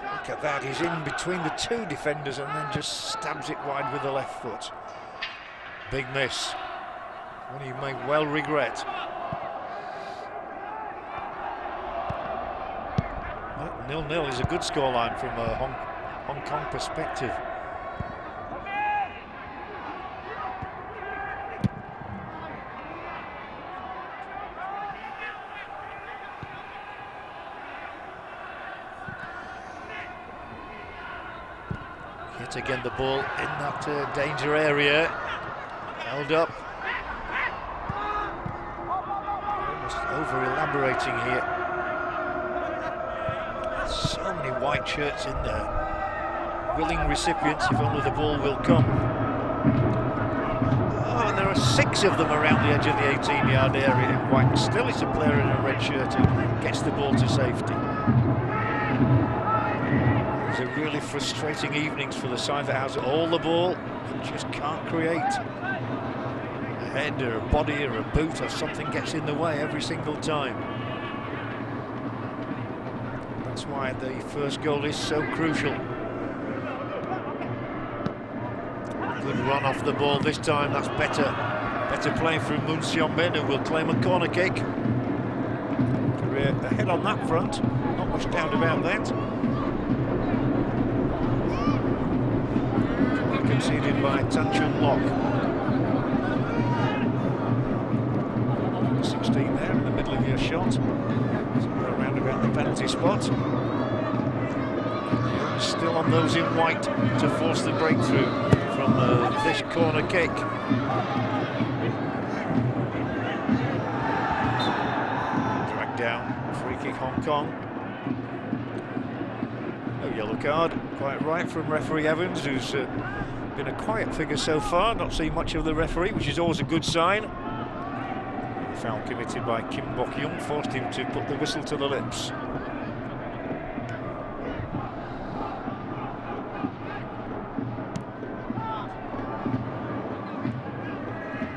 Look at that, he's in between the two defenders and then just stabs it wide with the left foot. Big miss. One you may well regret. Well, 0-0 is a good scoreline from a Hong Kong perspective. Yet again the ball in that danger area, held up. Almost over-elaborating here. So many white shirts in there. Willing recipients if only the ball will come. Oh, and there are 6 of them around the edge of the 18-yard area in white. Still it's a player in a red shirt who gets the ball to safety. These are really frustrating evenings for the side that has all the ball and just can't create. A head or a body or a boot or something gets in the way every single time. That's why the first goal is so crucial. Good run off the ball this time, that's better. Better play from Moon Seon-bin, who will claim a corner kick. Korea ahead on that front, not much doubt about that. Conceded by Tan Chun Lok. 16 there in the middle of your shot. Somewhere around about the penalty spot. Still on those in white to force the breakthrough from this corner kick. Dragged down, free kick Hong Kong. No yellow card, quite right from referee Evans, who's been a quiet figure so far, not seen much of the referee, which is always a good sign. The foul committed by Kim Bok-young forced him to put the whistle to the lips. I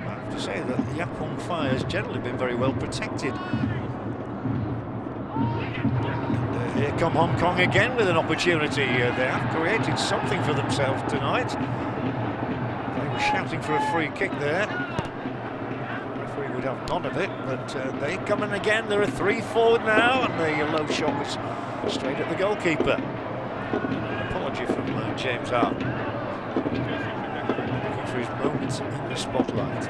have to say that the Yapong Fire has generally been very well protected. Here come Hong Kong again with an opportunity. They have created something for themselves tonight. They were shouting for a free kick there. The referee would have none of it, but they come in again. There are 3 forward now, and the low shot was straight at the goalkeeper. An apology from James Hart. Looking for his moments in the spotlight.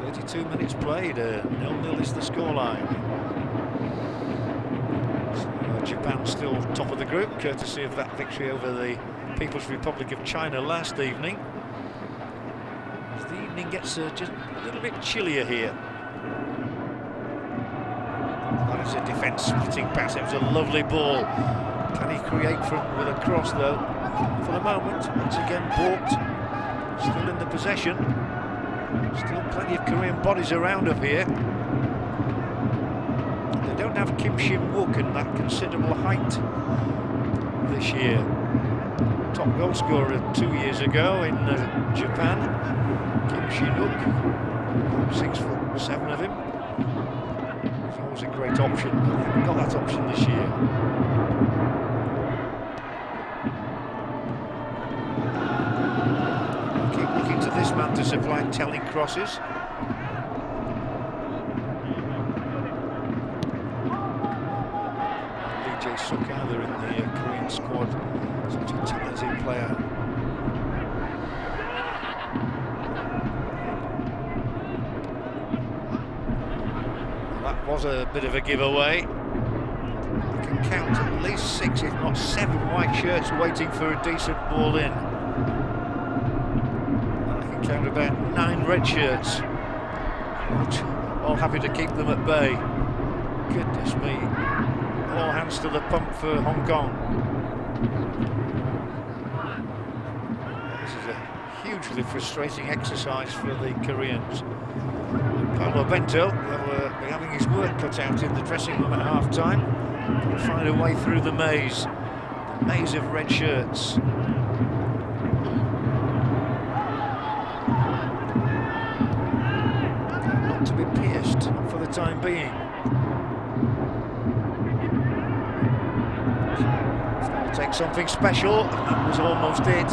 32 minutes played, 0-0 is the scoreline. Japan still top of the group, courtesy of that victory over the People's Republic of China last evening. As the evening gets just a little bit chillier here. That is a defence-splitting pass. It was a lovely ball. Can he create with a cross, though? For the moment, once again balked. Still in the possession. Still plenty of Korean bodies around up here. They don't have Kim Shin-wook and that considerable height this year. Top goal scorer 2 years ago in Japan. Kim Shin-wook, 6'7" of him. He's always a great option. They haven't got that option this year. Keep looking to this man to supply telling crosses. Sukather in the Korean squad, such a talented player. That was a bit of a giveaway. I can count at least 6, if not 7 white shirts waiting for a decent ball in. I can count about 9 red shirts, all happy to keep them at bay. Goodness me. All hands to the pump for Hong Kong. This is a hugely frustrating exercise for the Koreans. Paulo Bento will be having his work cut out in the dressing room at half-time. Got to find a way through the maze of red shirts. Not to be pierced, not for the time being. Take something special, and that was almost it.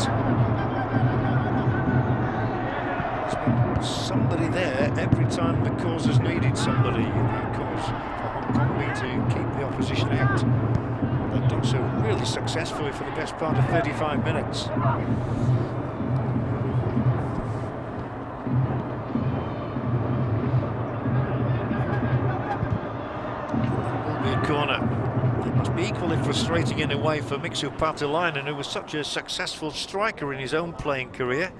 There's been somebody there every time the cause has needed somebody. The cause for Hong Kong being to keep the opposition out. They've done so really successfully for the best part of 35 minutes. That will be a corner. Must be equally frustrating in a way for Mixu Paatelainen, who was such a successful striker in his own playing career,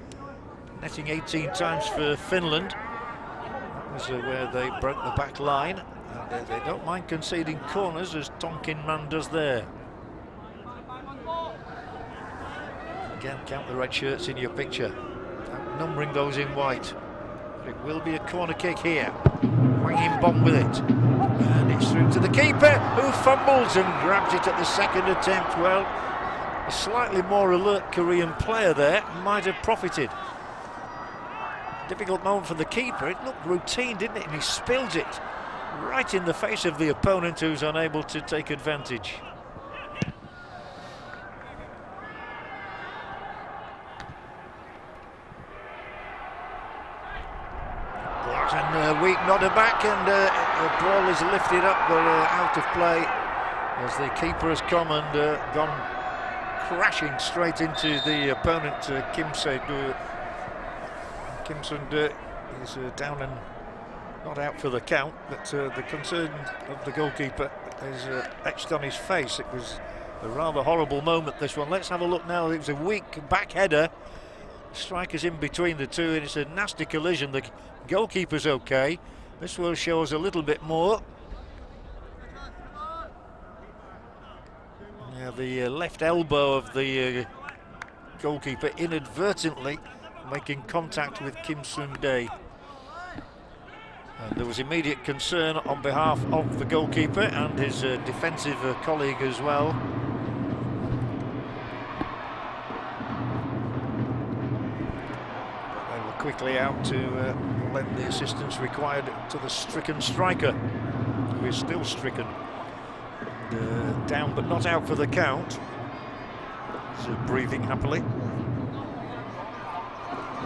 netting 18 times for Finland. That was where they broke the back line, and they don't mind conceding corners, as Tonkin Man does there. Again, count the red shirts in your picture, numbering those in white. But it will be a corner kick here. Wang Bong with it. And it's through to the keeper, who fumbles and grabs it at the second attempt. Well, a slightly more alert Korean player there might have profited. Difficult moment for the keeper. It looked routine, didn't it? And he spills it right in the face of the opponent, who's unable to take advantage. And weak nodder back, and the ball is lifted up, but out of play as the keeper has come and gone crashing straight into the opponent, Kim Se-do. Kim Sun-do is down and not out for the count, but the concern of the goalkeeper is etched on his face. It was a rather horrible moment, this one. Let's have a look now. It was a weak back header. Strikers in between the two, and it's a nasty collision. The goalkeeper's okay. This will show us a little bit more. Now the left elbow of the goalkeeper inadvertently making contact with Kim Sun-dae. And there was immediate concern on behalf of the goalkeeper and his defensive colleague as well. Quickly out to lend the assistance required to the stricken striker, who is still stricken. And, down but not out for the count. He's breathing happily.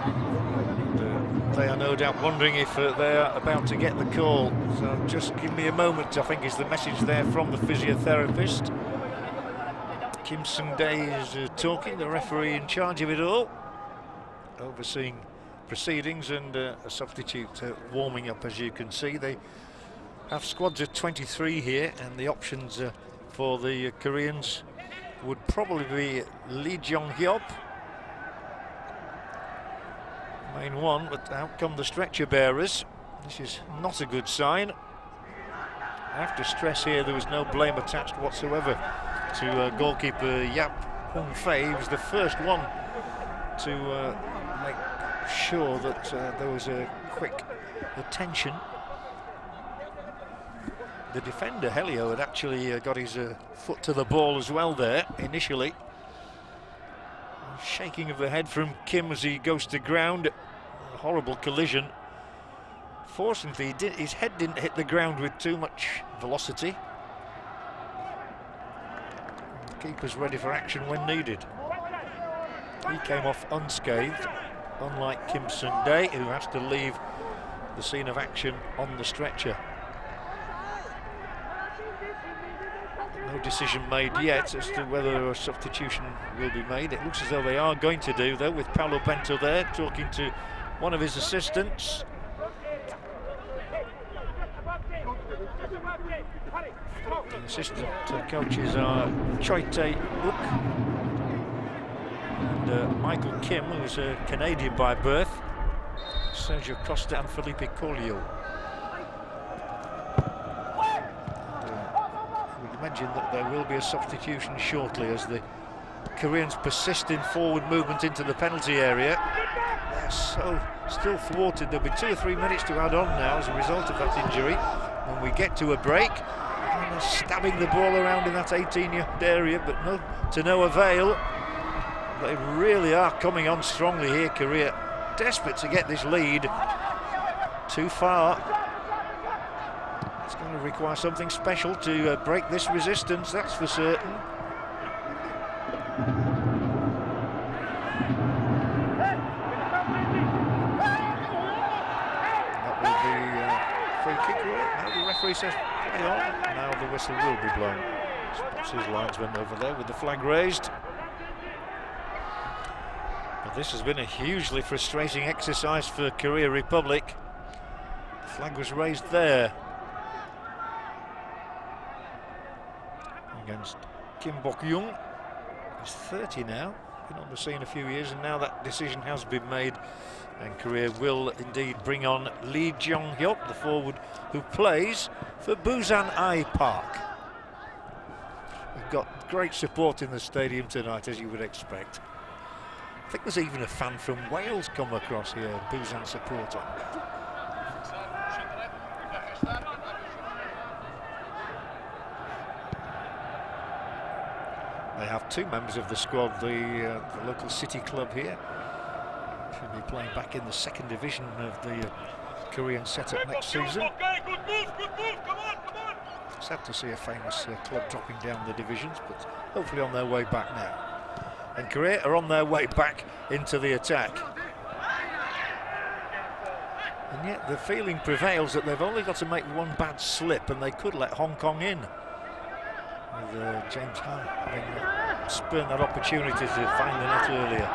And, they are no doubt wondering if they are about to get the call. So just give me a moment, I think, is the message there from the physiotherapist. Kim Sun-dae is talking, the referee in charge of it all, overseeing proceedings, and a substitute warming up, as you can see. They have squads of 23 here, and the options for the Koreans would probably be Lee Jong-hyop, main one, but out come the stretcher bearers. This is not a good sign. I have to stress here there was no blame attached whatsoever to goalkeeper Yap Hung-fei. He was the first one to make sure that there was a quick attention. The defender, Helio, had actually got his foot to the ball as well there initially. Shaking of the head from Kim as he goes to ground. A horrible collision. Fortunately, his head didn't hit the ground with too much velocity. The keeper's ready for action when needed. He came off unscathed, unlike Kim Sung-dae, who has to leave the scene of action on the stretcher. No decision made yet as to whether a substitution will be made. It looks as though they are going to do, though, with Paulo Bento there talking to one of his assistants. The assistant coaches are Choi Tae-wook and Michael Kim, who's a Canadian by birth, Sergio Costa and Felipe Collio. We'd imagine that there will be a substitution shortly as the Koreans persist in forward movement into the penalty area. They're so still thwarted. There'll be 2 or 3 minutes to add on now as a result of that injury. When we get to a break, and they're stabbing the ball around in that 18-yard area, but to no avail. They really are coming on strongly here, Korea. Desperate to get this lead. Too far. It's going to require something special to break this resistance, that's for certain. That will be free kick, will it? No, the referee says play on. Now the whistle will be blown. Spots his linesman over there with the flag raised. But this has been a hugely frustrating exercise for Korea Republic. The flag was raised there against Kim Bok-young. He's 30 now, been on the scene a few years, and now that decision has been made, and Korea will indeed bring on Lee Jong-hyuk, the forward who plays for Busan Ai Park. We've got great support in the stadium tonight, as you would expect. I think there's even a fan from Wales come across here, Busan supporter. They have 2 members of the squad, the local city club here. Should be playing back in the 2nd division of the Korean setup next season. Sad to see a famous club dropping down the divisions, but hopefully on their way back now. And Korea are on their way back into the attack. And yet the feeling prevails that they've only got to make one bad slip and they could let Hong Kong in. With James Han having spurned that opportunity to find the net earlier.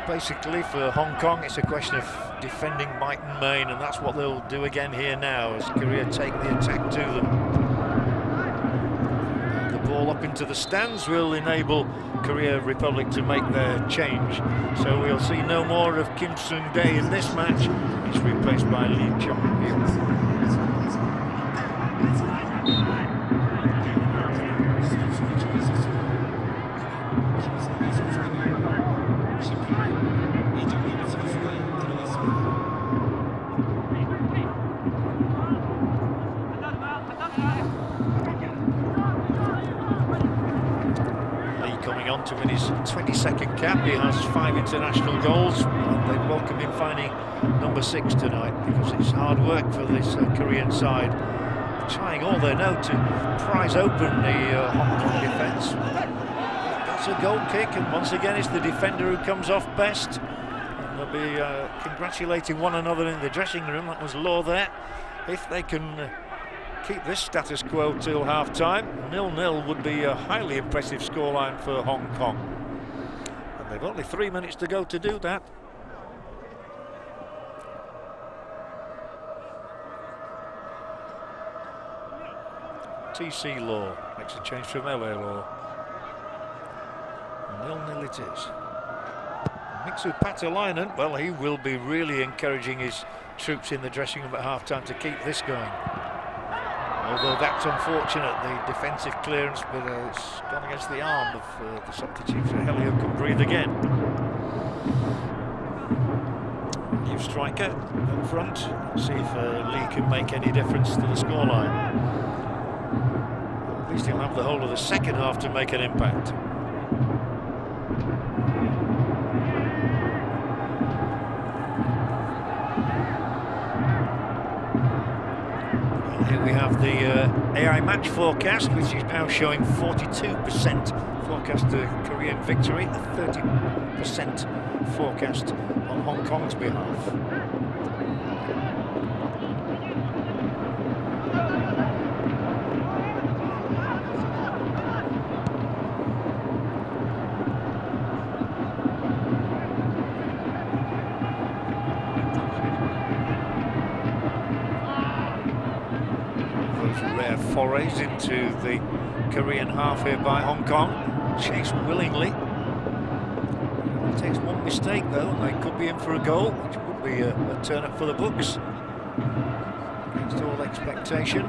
Basically for Hong Kong it's a question of defending might and main, and that's what they'll do again here now as Korea take the attack to them. The ball up into the stands will enable Korea Republic to make their change. So we'll see no more of Kim Sung-dae in this match. He's replaced by Lee Jong-hyuk. To win his 22nd cap. He has 5 international goals, and they welcome him finding number 6 tonight because it's hard work for this Korean side. They're trying all they know to prise open the Hong Kong defence. That's a goal kick, and once again it's the defender who comes off best. And they'll be congratulating one another in the dressing room. That was Law there. If they can keep this status quo till half-time, 0-0 would be a highly impressive scoreline for Hong Kong. And they've only 3 minutes to go to do that. TC Law makes a change from LA Law. 0-0 it is. Mixu Patalainen, well, he will be really encouraging his troops in the dressing room at half-time to keep this going. Although that's unfortunate, the defensive clearance, but it's gone against the arm of the substitute, so Helio can breathe again. New striker up front. See if Lee can make any difference to the scoreline. At least he'll have the whole of the second half to make an impact. Here we have the AI match forecast, which is now showing 42% forecast to Korean victory, a 30% forecast on Hong Kong's behalf. Rare forays into the Korean half here by Hong Kong, chased willingly. It takes one mistake though, and they could be in for a goal, which would be a turn up for the books. Against all expectation.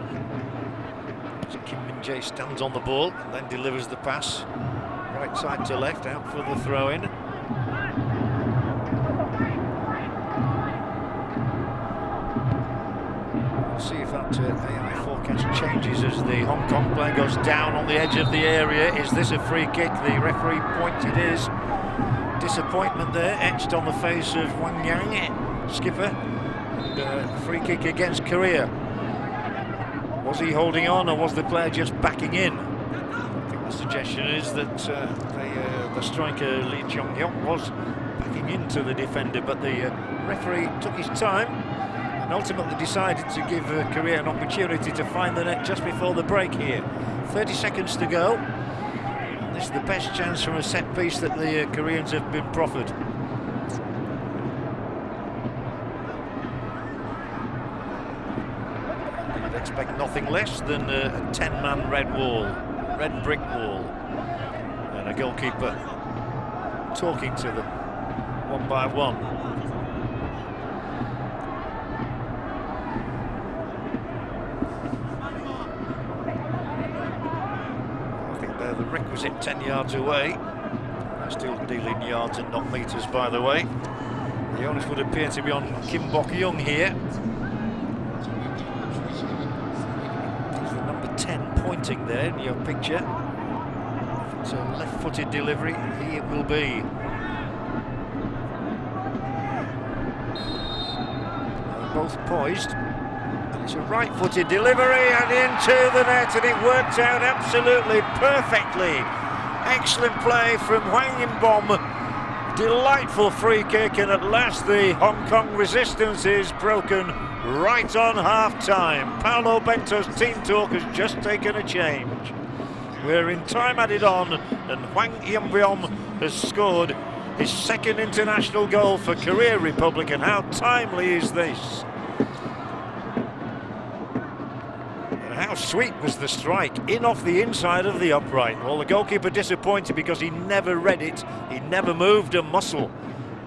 So Kim Min-jae stands on the ball and then delivers the pass. Right side to left, out for the throw-in. See if that AI forecast changes as the Hong Kong player goes down on the edge of the area. Is this a free kick? The referee points it is. Disappointment there, etched on the face of Wang Yang, skipper. And free kick against Korea. Was he holding on, or was the player just backing in? I think the suggestion is that the striker Lee Jong-hyuk was backing into the defender, but the referee took his time and ultimately decided to give Korea an opportunity to find the net just before the break here. 30 seconds to go. And this is the best chance from a set piece that the Koreans have been proffered. I'd expect nothing less than a 10-man red brick wall. And a goalkeeper talking to them one by one. The requisite 10 yards away. Still dealing yards and not metres, by the way. The onus would appear to be on Kim Bok-young here. There's the number 10 pointing there in your picture. If it's a left-footed delivery, he it will be. They're both poised. It's a right-footed delivery and into the net, and it worked out absolutely perfectly. Excellent play from Hwang In-bom. Delightful free kick, and at last the Hong Kong resistance is broken right on half-time. Paolo Bento's team talk has just taken a change. We're in time added on, and Hwang In-bom has scored his second international goal for Korea Republic, and how timely is this? How sweet was the strike, in off the inside of the upright. Well, the goalkeeper disappointed because he never read it, he never moved a muscle.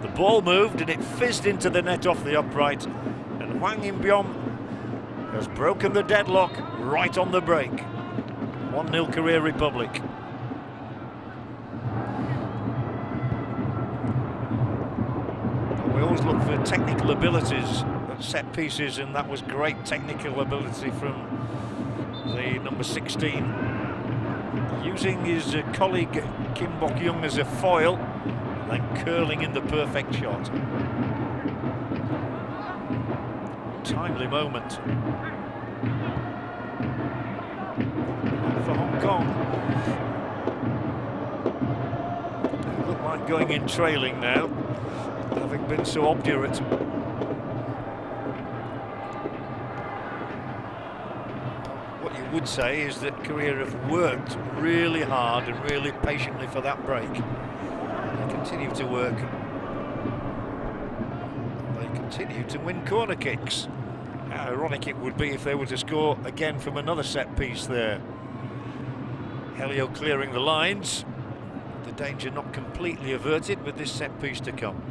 The ball moved and it fizzed into the net off the upright, and Hwang In-bom has broken the deadlock right on the break. 1-0 Korea Republic. We always look for technical abilities at set pieces, and that was great technical ability from the number 16, using his colleague Kim Bok-young as a foil, and then curling in the perfect shot. Timely moment for Hong Kong. They look like going in trailing now, having been so obdurate. Would say is that Korea have worked really hard and really patiently for that break. They continue to work. They continue to win corner kicks. How ironic it would be if they were to score again from another set piece there. Helio clearing the lines. The danger not completely averted with this set piece to come.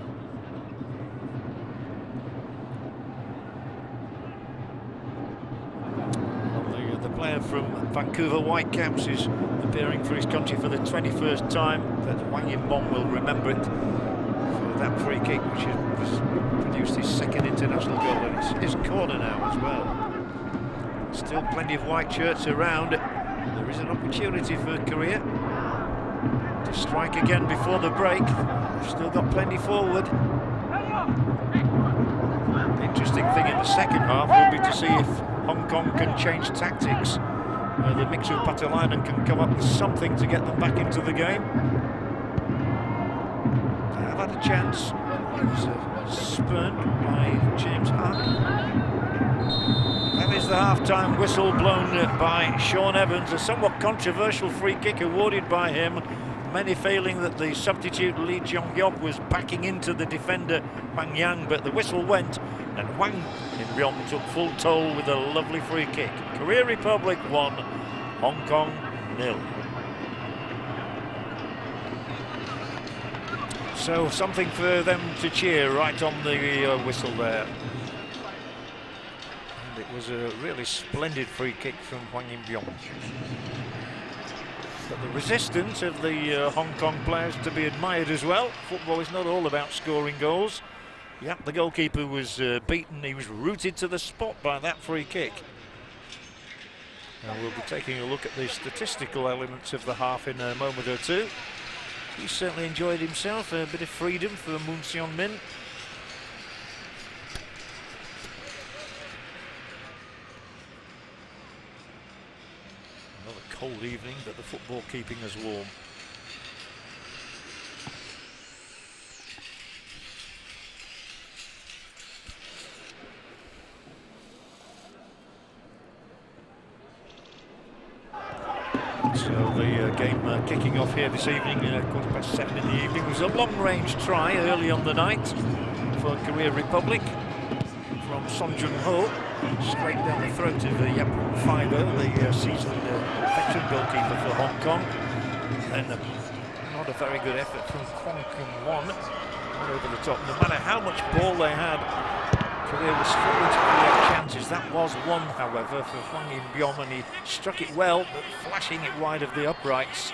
Player from Vancouver Whitecaps is appearing for his country for the 21st time, but Hwang In-bom will remember it for that free kick, which has produced his second international goal, and it's his corner now as well. Still plenty of white shirts around. There is an opportunity for Korea to strike again before the break. They've still got plenty forward. The interesting thing in the second half will be to see if Hong Kong can change tactics. The Mixu Patalainen can come up with something to get them back into the game. They have had a chance. It was spurned by James Hart. That is the half-time whistle blown by Sean Evans. A somewhat controversial free kick awarded by him. Many failing that the substitute Lee Jong-hyuk was backing into the defender Wang Yang, but the whistle went and Wang In-ryong took full toll with a lovely free kick. Korea Republic 1, Hong Kong 0. So something for them to cheer right on the whistle there. And it was a really splendid free kick from Hwang In-ryong. But the resistance of the Hong Kong players to be admired as well. Football is not all about scoring goals. Yep, the goalkeeper was beaten. He was rooted to the spot by that free kick. And we'll be taking a look at the statistical elements of the half in a moment or two. He certainly enjoyed himself, a bit of freedom for Moon Seon-min. Another cold evening, but the football keeping us warm. So the game kicking off here this evening, 7:15 in the evening, was a long-range try early on the night for Korea Republic from Son Jun-ho, straight down the throat of Yap Fiber, the seasoned veteran goalkeeper for Hong Kong. And not a very good effort from Kronk over the top. No matter how much ball they had, Korea was struggling to create chances. That was one, however, for Hwang In-ryong, and he struck it well, but flashing it wide of the uprights.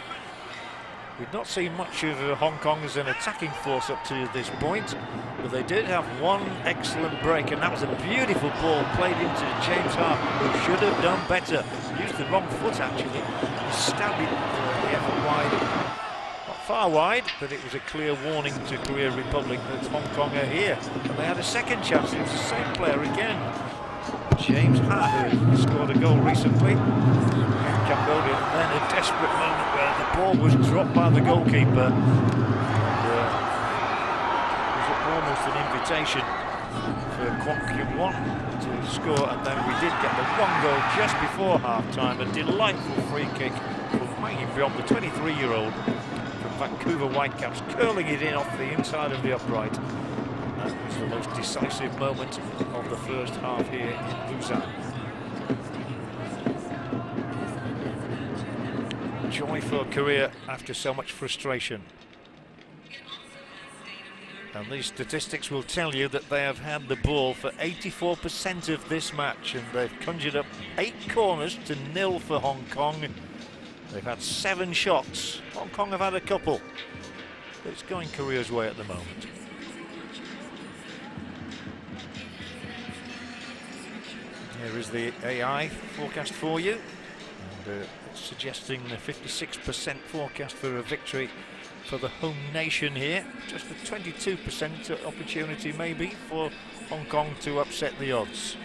We've not seen much of Hong Kong as an attacking force up to this point, but they did have one excellent break, and that was a beautiful ball played into James Hart, who should have done better. Used the wrong foot, actually. He stabbed it the effort wide. Far wide, but it was a clear warning to Korea Republic that Hong Kong are here. And they had a second chance. It was the same player again. James Hart, who scored a goal recently in Cambodia. And then a desperate moment where the ball was dropped by the goalkeeper. And, it was almost an invitation for Kwok Kyung-won to score. And then we did get the one goal just before half-time. A delightful free kick from Hwang In-ryong, the 23-year-old. Vancouver Whitecaps, curling it in off the inside of the upright. That was the most decisive moment of the first half here in Busan. Joy for Korea after so much frustration. And these statistics will tell you that they have had the ball for 84% of this match, and they've conjured up 8 corners to 0 for Hong Kong. They've had 7 shots. Hong Kong have had a couple. But it's going Korea's way at the moment. Here is the AI forecast for you. And it's suggesting a 56% forecast for a victory for the home nation here. Just a 22% opportunity maybe for Hong Kong to upset the odds.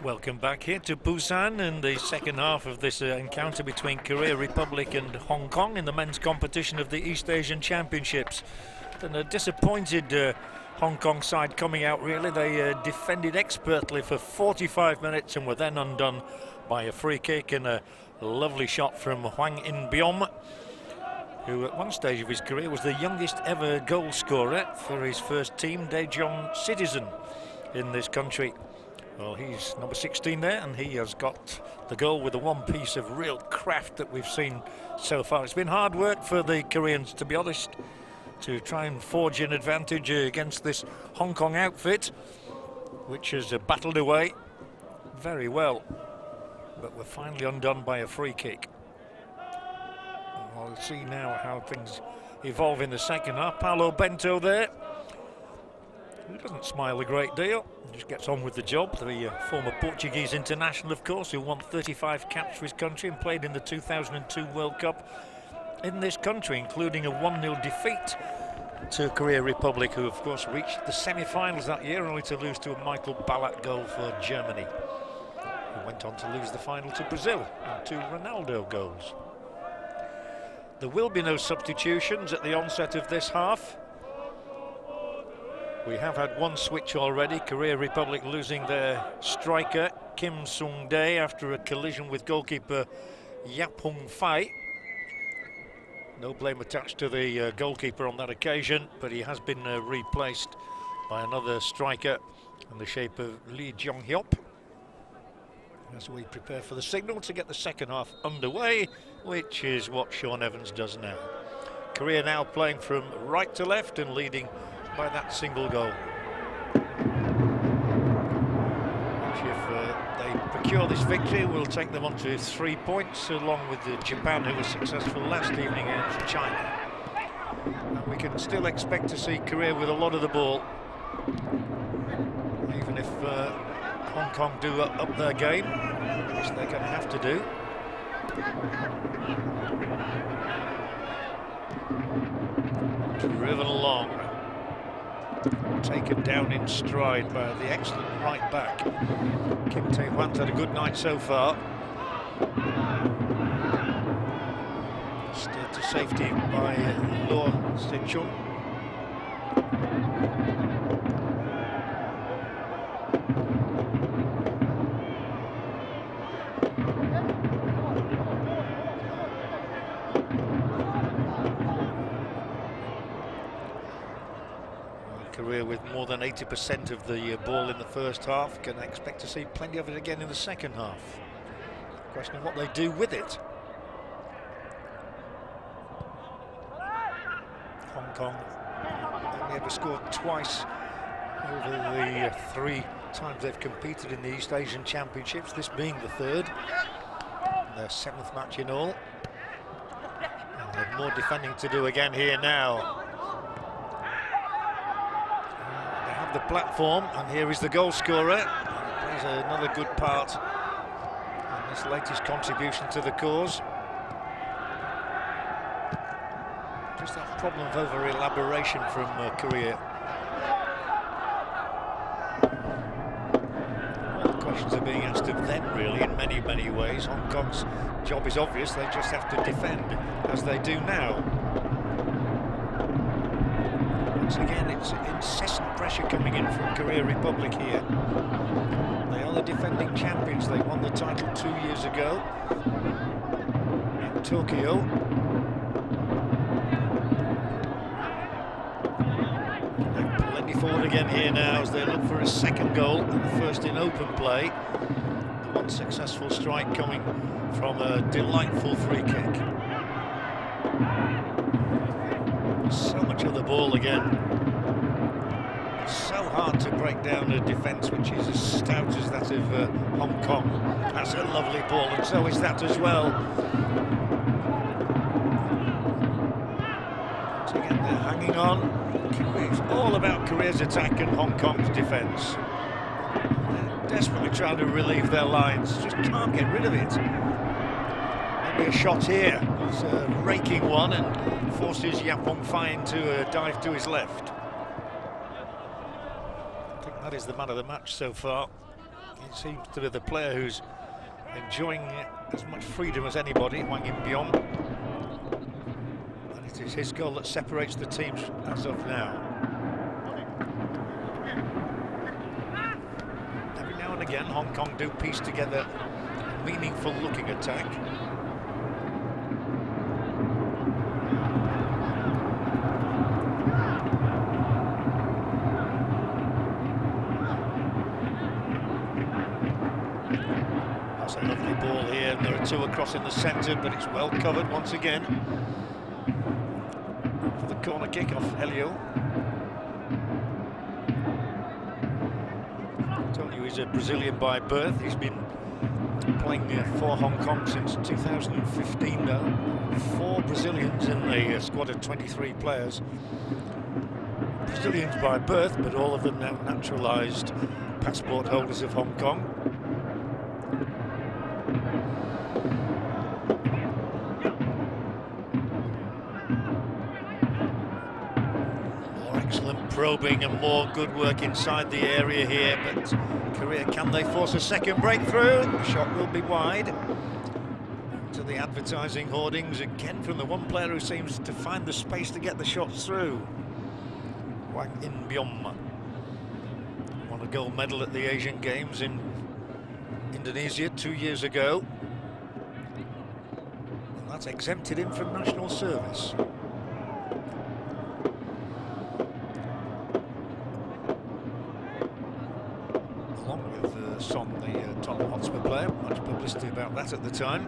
Welcome back here to Busan in the second half of this encounter between Korea Republic and Hong Kong in the men's competition of the East Asian Championships. And a disappointed Hong Kong side coming out, really. They defended expertly for 45 minutes and were then undone by a free kick and a lovely shot from Hwang In-byom, who at one stage of his career was the youngest ever goal scorer for his first team, Daejeon Citizen, in this country. Well, he's number 16 there, and he has got the goal with the one piece of real craft that we've seen so far. It's been hard work for the Koreans, to be honest, to try and forge an advantage against this Hong Kong outfit, which has battled away very well. But we're finally undone by a free kick. We'll see now how things evolve in the second half. Paulo Bento there. He doesn't smile a great deal, he just gets on with the job. The former Portuguese international, of course, who won 35 caps for his country and played in the 2002 World Cup in this country, including a 1-0 defeat to Korea Republic, who of course reached the semi-finals that year, only to lose to a Michael Ballack goal for Germany, who went on to lose the final to Brazil and 2 Ronaldo goals. There will be no substitutions at the onset of this half. We have had one switch already, Korea Republic losing their striker Kim Sung-dae after a collision with goalkeeper Yap Hung-fai. No blame attached to the goalkeeper on that occasion, but he has been replaced by another striker in the shape of Lee Jong-hyop, as we prepare for the signal to get the second half underway, which is what Sean Evans does now. Korea now playing from right to left and leading by that single goal. Which, if they procure this victory, will take them on to 3 points, along with Japan, who was successful last evening against China. And we can still expect to see Korea with a lot of the ball, even if Hong Kong do up their game, which they're going to have to do. Driven along, taken down in stride by the excellent right back. Kim Tae-hwan's had a good night so far. Steered to safety by Loh Se-chung. Korea with more than 80% of the ball in the first half, can expect to see plenty of it again in the second half. Question of what they do with it. Hong Kong only ever scored twice over the 3 times they've competed in the East Asian Championships, this being the 3rd, their 7th match in all. And they have more defending to do again here now. The platform, and here is the goal scorer. He plays another good part in this latest contribution to the cause. Just that problem of over elaboration from Korea. All the questions are being asked of them, really, in many ways. Hong Kong's job is obvious, they just have to defend as they do now. Once again, it's incessant pressure coming in from Korea Republic here. They are the defending champions. They won the title 2 years ago in Tokyo. They're plenty forward again here now as they look for a second goal, and the first in open play. The one successful strike coming from a delightful free kick. So much of the ball again. It's so hard to break down a defence which is as stout as that of Hong Kong. That's a lovely ball, and so is that as well. Once again, they're hanging on. It's all about Korea's attack and Hong Kong's defence. They're desperately trying to relieve their lines, just can't get rid of it. Maybe a shot here. It's a raking one and forces Yap Hung-fai into a dive to his left. I think That is the man of the match so far. He seems to be the player who's enjoying as much freedom as anybody, Hwang In-byom. And it is his goal that separates the teams as of now. Every now and again, Hong Kong do piece together a meaningful looking attack. That's a lovely ball here, and there are two across in the centre, but it's well covered once again. For the corner kick off Helio. I told you he's a Brazilian by birth. He's been playing for Hong Kong since 2015 now. 4 Brazilians in the squad of 23 players. Brazilians by birth, but all of them now naturalised passport holders of Hong Kong. More excellent probing and more good work inside the area here, but Korea, can they force a second breakthrough? The shot will be wide. To the advertising hoardings again from the one player who seems to find the space to get the shots through. Hwang In-byom won a gold medal at the Asian Games in Indonesia 2 years ago. And that's exempted him from national service. Along with Son, the Tottenham Hotspur player, much publicity about that at the time.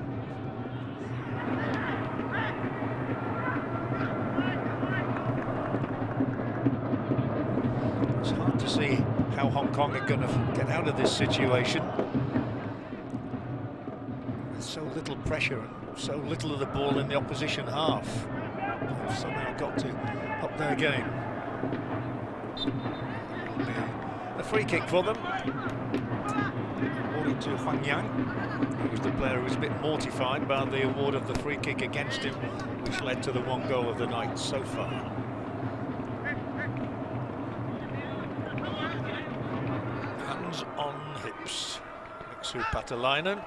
It's hard to see how Hong Kong are going to get out of this situation. With so little pressure and so little of the ball in the opposition half. They've somehow got to up their game. A free kick for them. Awarded to Hwang Yang, who was the player who was a bit mortified by the award of the free kick against him, which led to the one goal of the night so far. Hands on hips. Mixu Patalainen.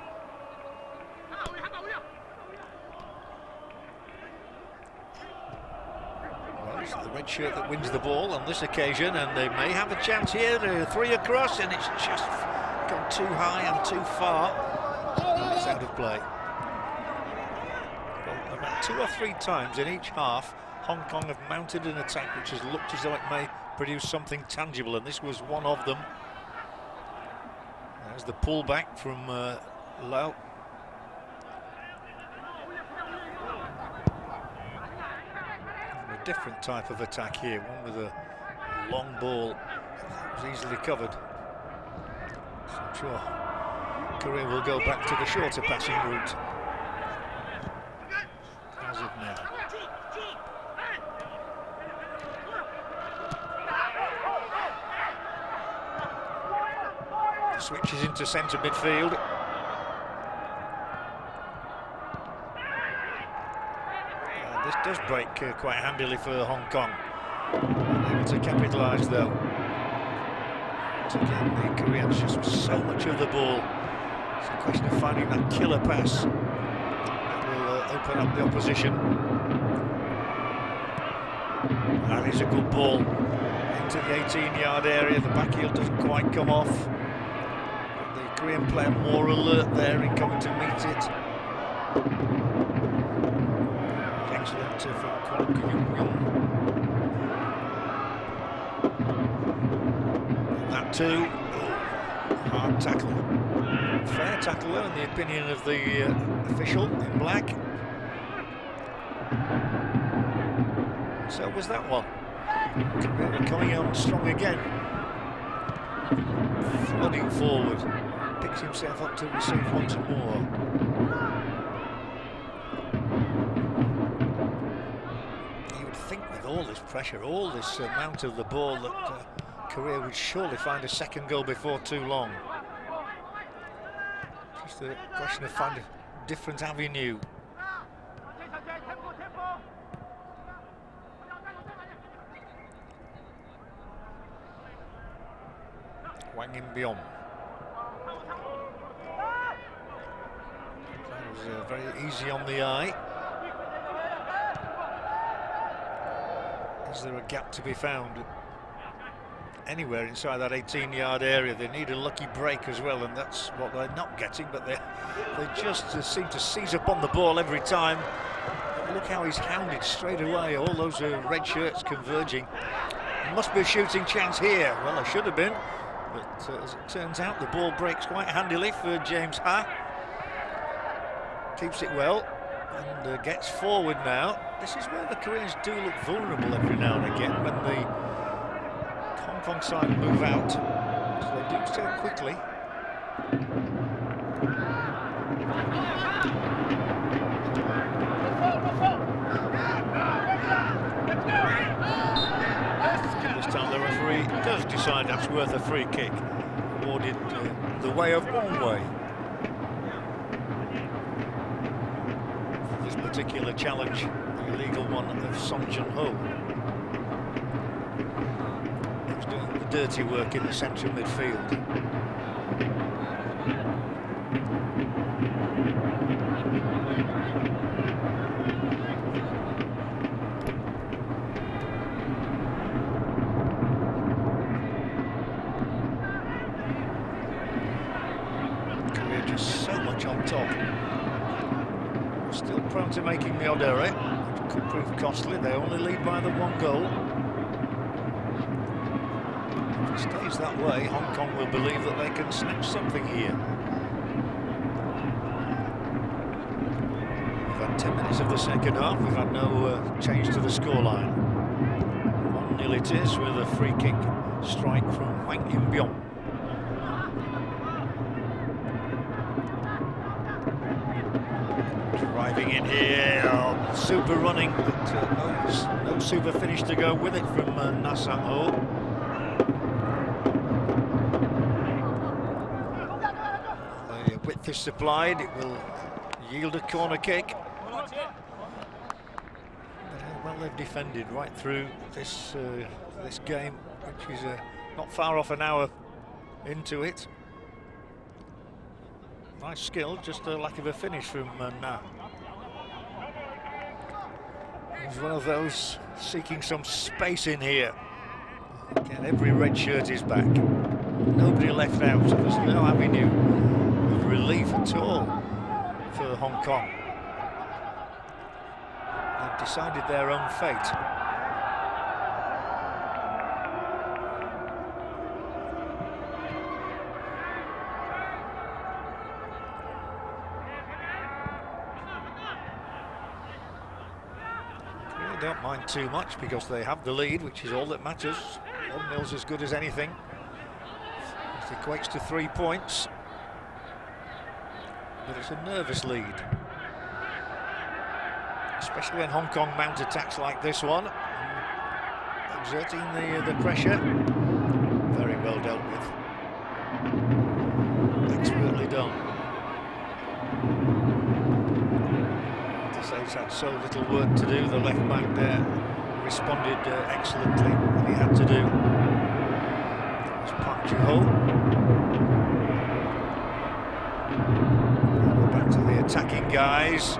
Well, it's the red shirt that wins the ball on this occasion, and they may have a chance here. 3 across, and it's just gone too high and too far. It's out of play. Well, about 2 or 3 times in each half, Hong Kong have mounted an attack which has looked as though it may produce something tangible, and this was one of them. There's the pullback from Lau. A different type of attack here, one with a long ball that was easily covered. So I'm sure Korea will go back to the shorter passing route as of now. Switches into centre midfield. This does break quite handily for Hong Kong. Able to capitalise though. Once again, the Koreans just so much of the ball. It's a question of finding that killer pass that will open up the opposition. That is a good ball into the 18-yard area. The back heel doesn't quite come off. Korean player more alert there in coming to meet it. Excellent from Kronk. That too, hard tackle. Fair tackle in the opinion of the official in black. So was that one. Korea coming on strong again. Flooding forward. Picks himself up to receive once more. You would think with all this pressure, all this amount of the ball, that Korea would surely find a second goal before too long. Just a question of finding a different avenue. Wang In-byong. That was very easy on the eye. Is there a gap to be found anywhere inside that 18-yard area? They need a lucky break as well, and that's what they're not getting, but they just seem to seize up on the ball every time. Look how he's hounded straight away, all those red shirts converging. There must be a shooting chance here. Well, there should have been, but as it turns out, the ball breaks quite handily for James Ha. Keeps it well and gets forward now. This is where the Koreans do look vulnerable every now and again when the Hong Kong side move out. So they do so quickly. This time the referee does decide that's worth a free kick. Awarded the way of one way. This particular challenge, the illegal one of Song Jun-ho. He was doing the dirty work in the central midfield. Korea just so much on top. Still prone to making the odd error, which could prove costly. They only lead by the 1 goal. If it stays that way, Hong Kong will believe that they can snatch something here. We've had 10 minutes of the second half. We've had no change to the scoreline. 1-0 it is, with a free kick strike from Wang In-byong. Driving in here, super running, but no super finish to go with it from Na Sang-ho. The width is supplied, it will yield a corner kick. But how well they've defended right through this this game, which is not far off an hour into it. Nice skill, just a lack of a finish from Na. He's one of those seeking some space in here. Again, every red shirt is back. Nobody left out, so there's no avenue of relief at all for Hong Kong. They've decided their own fate. Don't mind too much because they have the lead, which is all that matters. 1-0's as good as anything. It equates to 3 points. But it's a nervous lead. Especially when Hong Kong mount attacks like this one. Exerting the pressure. Very well dealt with. Expertly done. He's had so little work to do. The left back there responded excellently what he had to do. It's Park Ju-ho. Back to the attacking guys.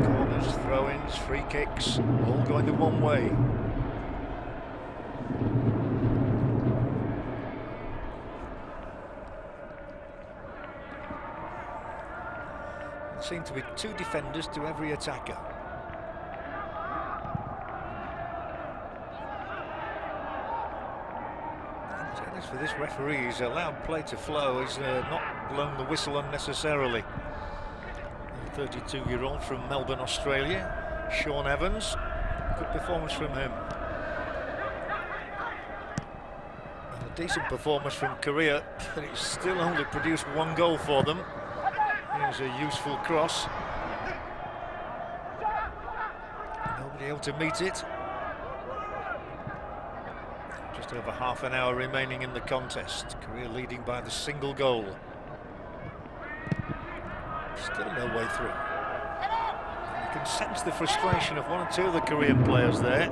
Corners, throw-ins, free kicks, all going the one way. Seem to be 2 defenders to every attacker. And as for this referee, he's allowed play to flow. He's not blown the whistle unnecessarily. The 32-year-old from Melbourne, Australia, Sean Evans. Good performance from him. And a decent performance from Korea, but it's still only produced 1 goal for them. Here's a useful cross. Nobody able to meet it. Just over half an hour remaining in the contest. Korea leading by the single goal. Still no way through. You can sense the frustration of 1 or 2 of the Korean players there,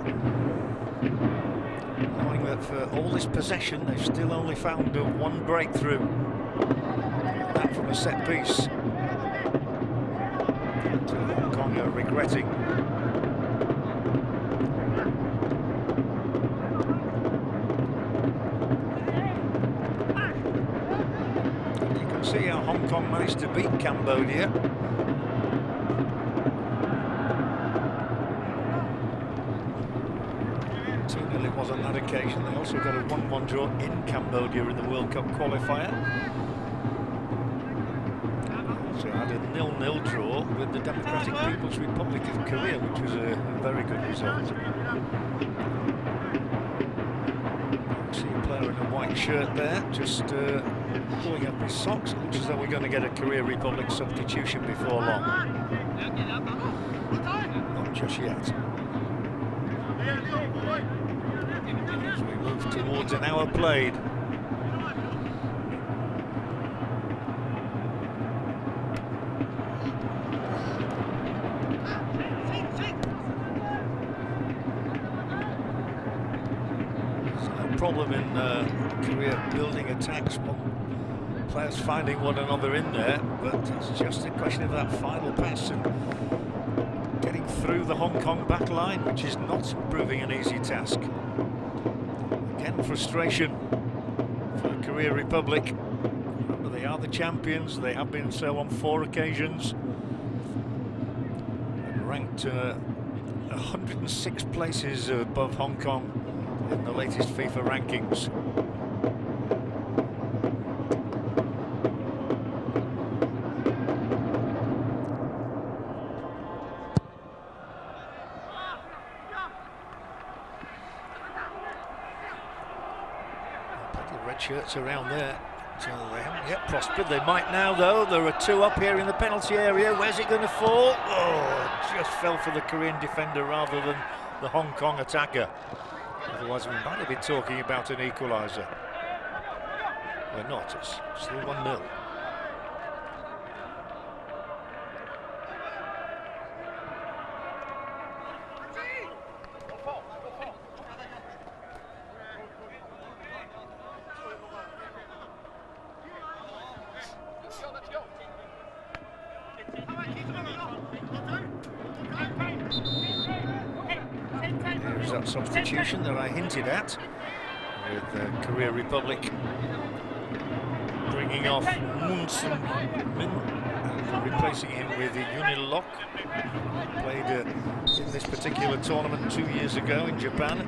knowing that for all this possession, they've still only found one breakthrough. That from a set piece. Hong Kong are regretting. You can see how Hong Kong managed to beat Cambodia. 2-0 it was on that occasion. They also got a 1-1 draw in Cambodia in the World Cup qualifier. Also had a 0-0 draw with the Democratic People's Republic of Korea, which was a very good result. See a player in a white shirt there, just pulling up his socks. It looks as though we're going to get a Korea Republic substitution before long. Not just yet. As we move towards an hour played. There's no problem in Korea building attacks, players finding one another in there, but it's just a question of that final pass and getting through the Hong Kong back line, which is not proving an easy task. Again, frustration for the Korea Republic. Remember, they are the champions. They have been so on 4 occasions. And ranked 106 places above Hong Kong in the latest FIFA rankings. Shirts around there, so they haven't yet prospered. They might now, though. There are 2 up here in the penalty area. Where's it going to fall? Oh, just fell for the Korean defender rather than the Hong Kong attacker. Otherwise, we might have been talking about an equaliser. We're not. It's still 1-0. There's that substitution that I hinted at, with the Korea Republic bringing off Moon Sun-min and replacing him with Unilok. Played in this particular tournament 2 years ago in Japan.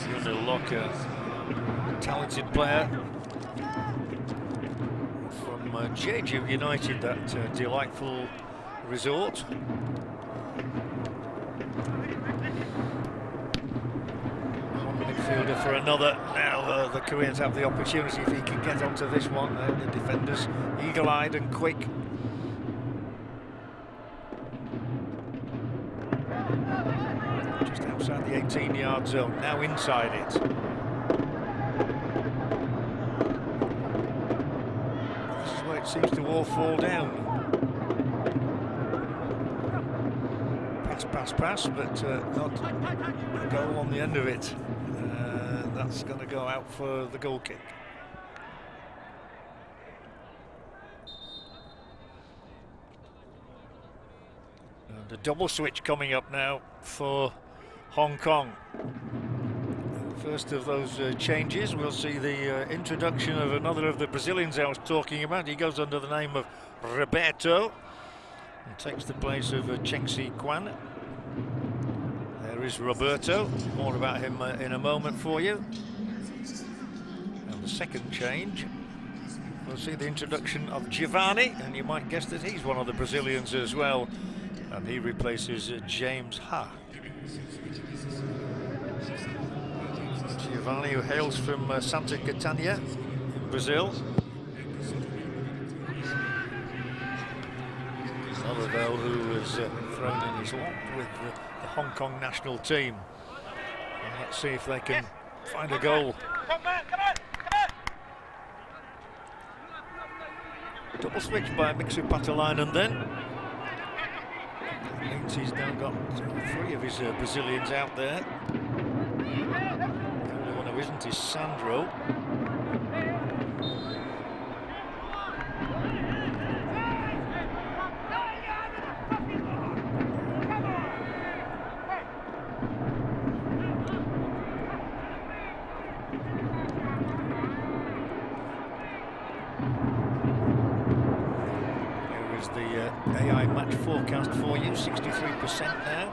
Unilok, a talented player from Jeju United, that delightful resort. One midfielder for another. Now the Koreans have the opportunity if he can get onto this one. The defenders eagle-eyed and quick. Just outside the 18-yard zone, now inside it. It seems to all fall down. Pass, but not a goal on the end of it. That's going to go out for the goal kick. And a double switch coming up now for Hong Kong. First of those changes, we'll see the introduction of another of the Brazilians I was talking about. He goes under the name of Roberto and takes the place of Cheng-Si Kwan. There is Roberto. More about him in a moment for you. And the second change, we'll see the introduction of Giovanni, and you might guess that he's one of the Brazilians as well. And he replaces James Ha. Giovanni, who hails from Santa Catarina in Brazil. Another, though, who was thrown in his lot with the Hong Kong national team. And let's see if they can find a goal. Double switch by Mixu Patalainen then. That means he's now got 3 of his Brazilians out there. The only one who isn't is Sandro. AI match forecast for you, 63% now.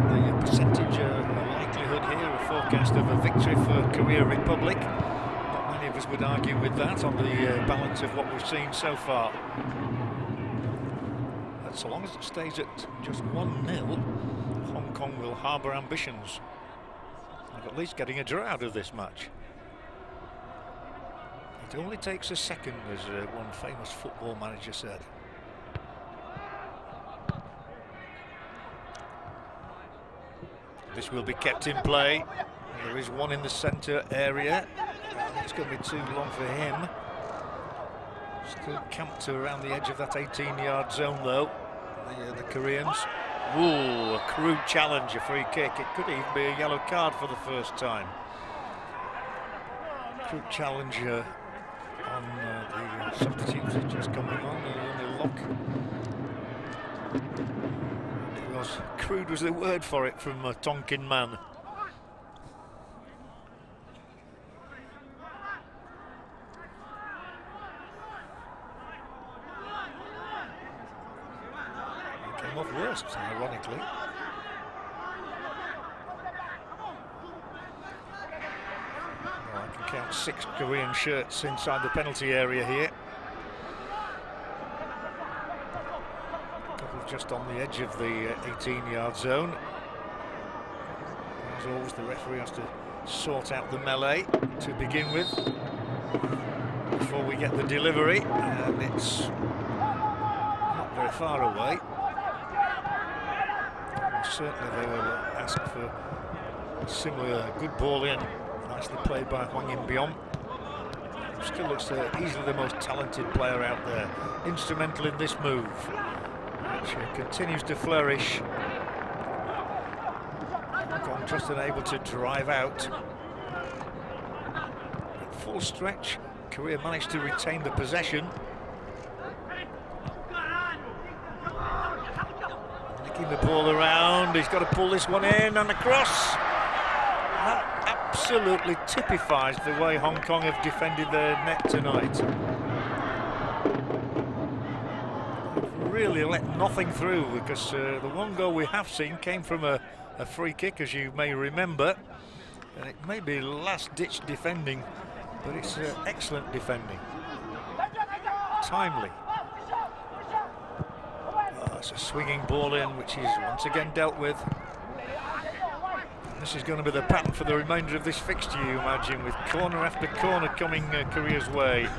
The percentage likelihood here, a forecast of a victory for Korea Republic. Not many of us would argue with that on the balance of what we've seen so far. And so long as it stays at just 1-0, Hong Kong will harbour ambitions of at least getting a draw out of this match. It only takes a second, as one famous football manager said. This will be kept in play. There is one in the centre area. It's going to be too long for him. Still camped around the edge of that 18-yard zone, though. The Koreans. Ooh, a crude challenge, a free kick. It could even be a yellow card for the first time. Crude challenge on the substitutes are just coming on. The only lock. Crude was the word for it from Tonkin Man. It came off worst, ironically. Well, I can count 6 Korean shirts inside the penalty area here. Just on the edge of the 18-yard zone. As always, the referee has to sort out the melee to begin with before we get the delivery, and it's not very far away. Certainly they will ask for a similar good ball in, nicely played by Hwang In-byom. Still looks easily the most talented player out there, instrumental in this move. She continues to flourish. Hong Kong just unable to drive out. At full stretch, Korea managed to retain the possession. Nicking the ball around, he's got to pull this one in and across. That absolutely typifies the way Hong Kong have defended their net tonight. Really let nothing through, because the one goal we have seen came from a free kick, as you may remember, and it may be last-ditch defending, but it's excellent defending, timely. It's a swinging ball in, which is once again dealt with. This is going to be the pattern for the remainder of this fixture, you imagine, with corner after corner coming Korea's way.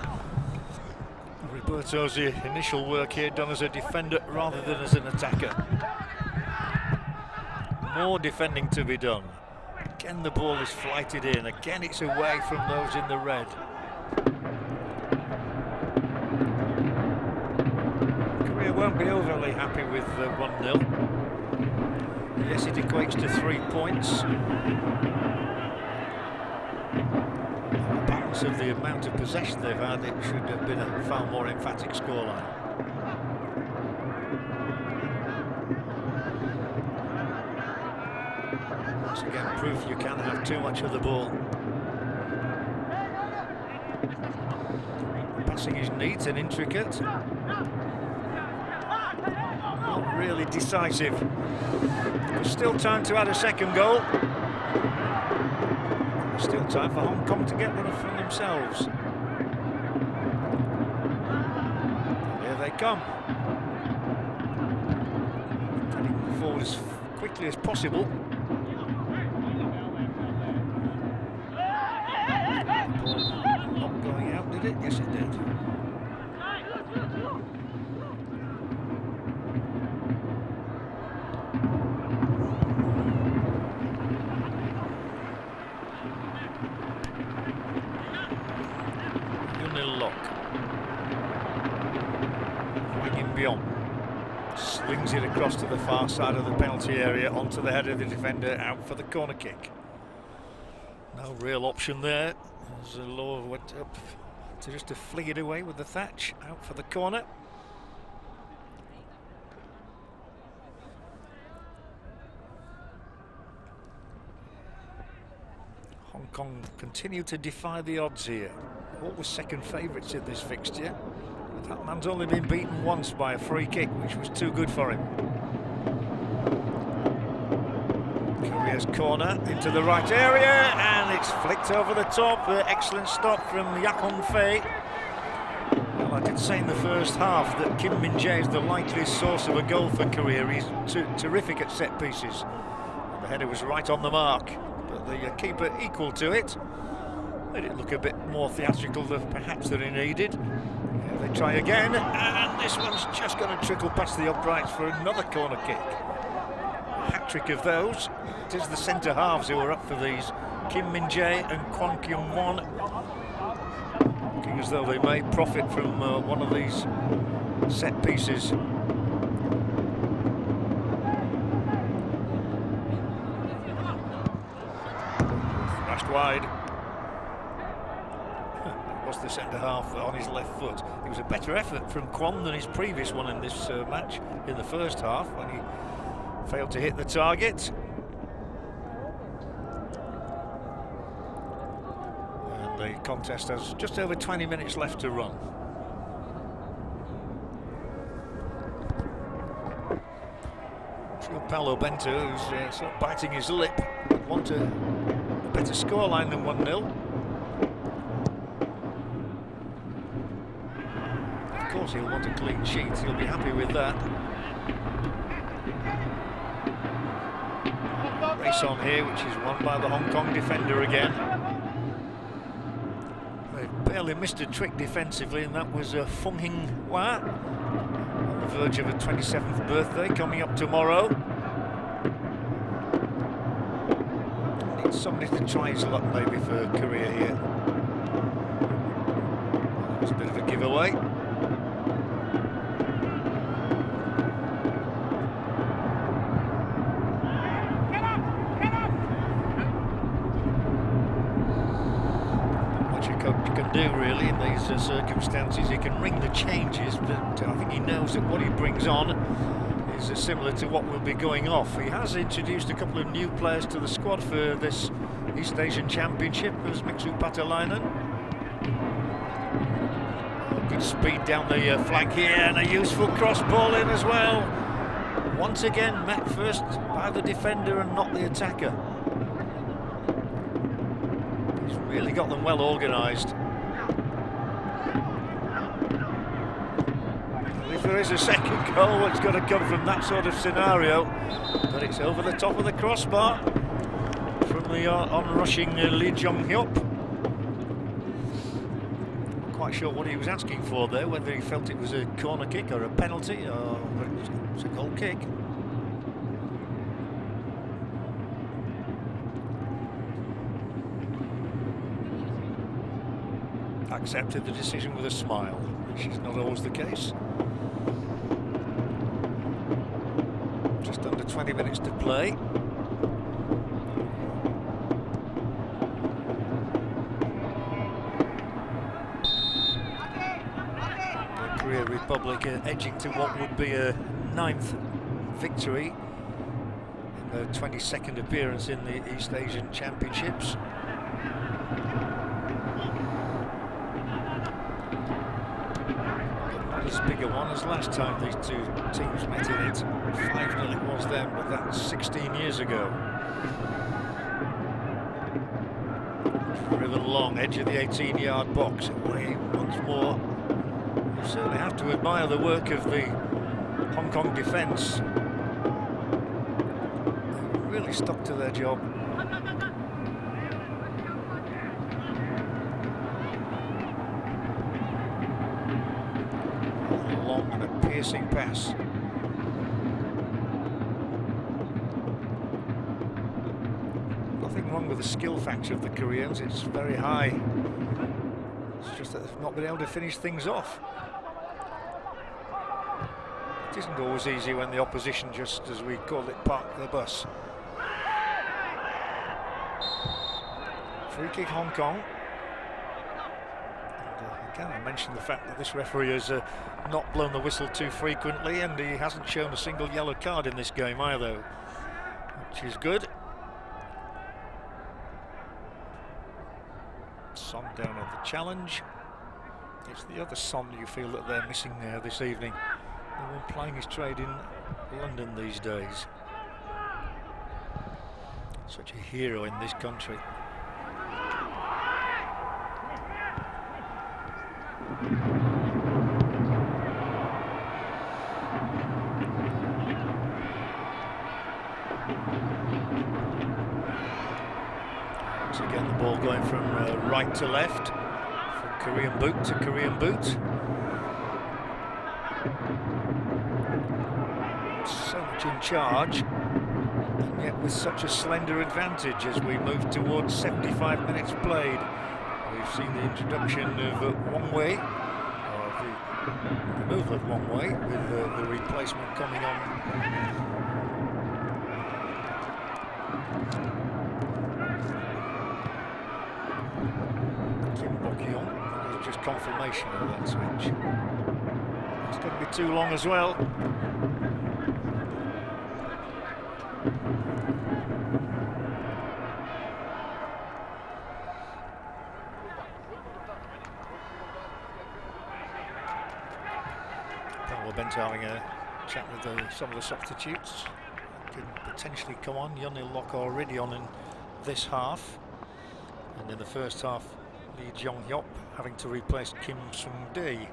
Roberto's initial work here done as a defender rather than as an attacker. More defending to be done. Again the ball is flighted in, again it's away from those in the red. Korea won't be overly happy with 1-0. Yes, it equates to 3 points. Of the amount of possession they've had, it should have been a far more emphatic scoreline. Once again, proof you can't have too much of the ball. The passing is neat and intricate. Not really decisive. There's still time to add a second goal. Still time for Hong Kong to get one from themselves. Here they come. Getting forward as quickly as possible. Not going out, did it? Yes, it did. across to the far side of the penalty area, onto the head of the defender, out for the corner kick. No real option there, as the Law went up to fling it away with the Thatch, out for the corner. Hong Kong continue to defy the odds here. Always second favourites in this fixture. That man's only been beaten once by a free kick, which was too good for him. Korea's corner into the right area, and it's flicked over the top. Excellent stop from Yak Hong Fei. Well, I did say in the first half that Kim Min-jae is the likeliest source of a goal for Korea. He's terrific at set pieces. The header was right on the mark, but the keeper equal to it. Made it look a bit more theatrical perhaps than he needed. They try again, and this one's just going to trickle past the uprights for another corner kick. A hat-trick of those. It is the centre halves who are up for these. Kim Min-jae and Kwon Kyung-won, looking as though they may profit from one of these set pieces. Thrashed wide. Was the centre half on his left foot. It was a better effort from Kwon than his previous one in this match in the first half, when he failed to hit the target. And the contest has just over 20 minutes left to run. Paolo Bento, who's sort of biting his lip, would want a better scoreline than 1-0. Of course he'll want a clean sheet, he'll be happy with that. Race on here, which is won by the Hong Kong defender again. They barely missed a trick defensively, and that was Fung Hing Hua, on the verge of a 27th birthday coming up tomorrow. Needs somebody to try his luck maybe for Korea here. That was a bit of a giveaway. Do really in these circumstances. He can ring the changes, but I think he knows that what he brings on is similar to what will be going off. He has introduced a couple of new players to the squad for this East Asian Championship, as Mixu Patalainen. Good speed down the flank here, and a useful cross ball in as well. Once again met first by the defender and not the attacker. He's really got them well organised. If there is a second goal, it's got to come from that sort of scenario, but it's over the top of the crossbar from the on-rushing Lee Jong-hyuk. Not quite sure what he was asking for there, whether he felt it was a corner kick or a penalty, or whether it was a goal kick. Accepted the decision with a smile, which is not always the case. Just under 20 minutes to play. The Korea Republic edging to what would be a 9th victory in their 22nd appearance in the East Asian Championships. As big a one as last time these two teams met in it. 5-0 it was then, but that's 16 years ago. Driven along, edge of the 18-yard box, away once more. You certainly have to admire the work of the Hong Kong defence. They really stuck to their job. And a piercing pass. Nothing wrong with the skill factor of the Koreans, it's very high. It's just that they've not been able to finish things off. It isn't always easy when the opposition, just as we call it, park their bus. Free kick Hong Kong. And, again, I mentioned the fact that this referee has not blown the whistle too frequently, and he hasn't shown a single yellow card in this game either, which is good. Son down on the challenge. It's the other Son you feel that they're missing there this evening. The one playing his trade in London these days. Such a hero in this country. Once again, the ball going from right to left, from Korean boot to Korean boot. So much in charge, and yet with such a slender advantage as we move towards 75 minutes played. We've seen the introduction of Wong Wei, or the removal of Wong Wei, with the replacement coming on. Kim Bok-yeon, that is just confirmation of that switch. It's going to be too long as well. Having a chat with some of the substitutes. Could potentially come on. Yeonil Lok already on in this half, and in the first half Lee Jong-hyop having to replace Kim Sung-dae.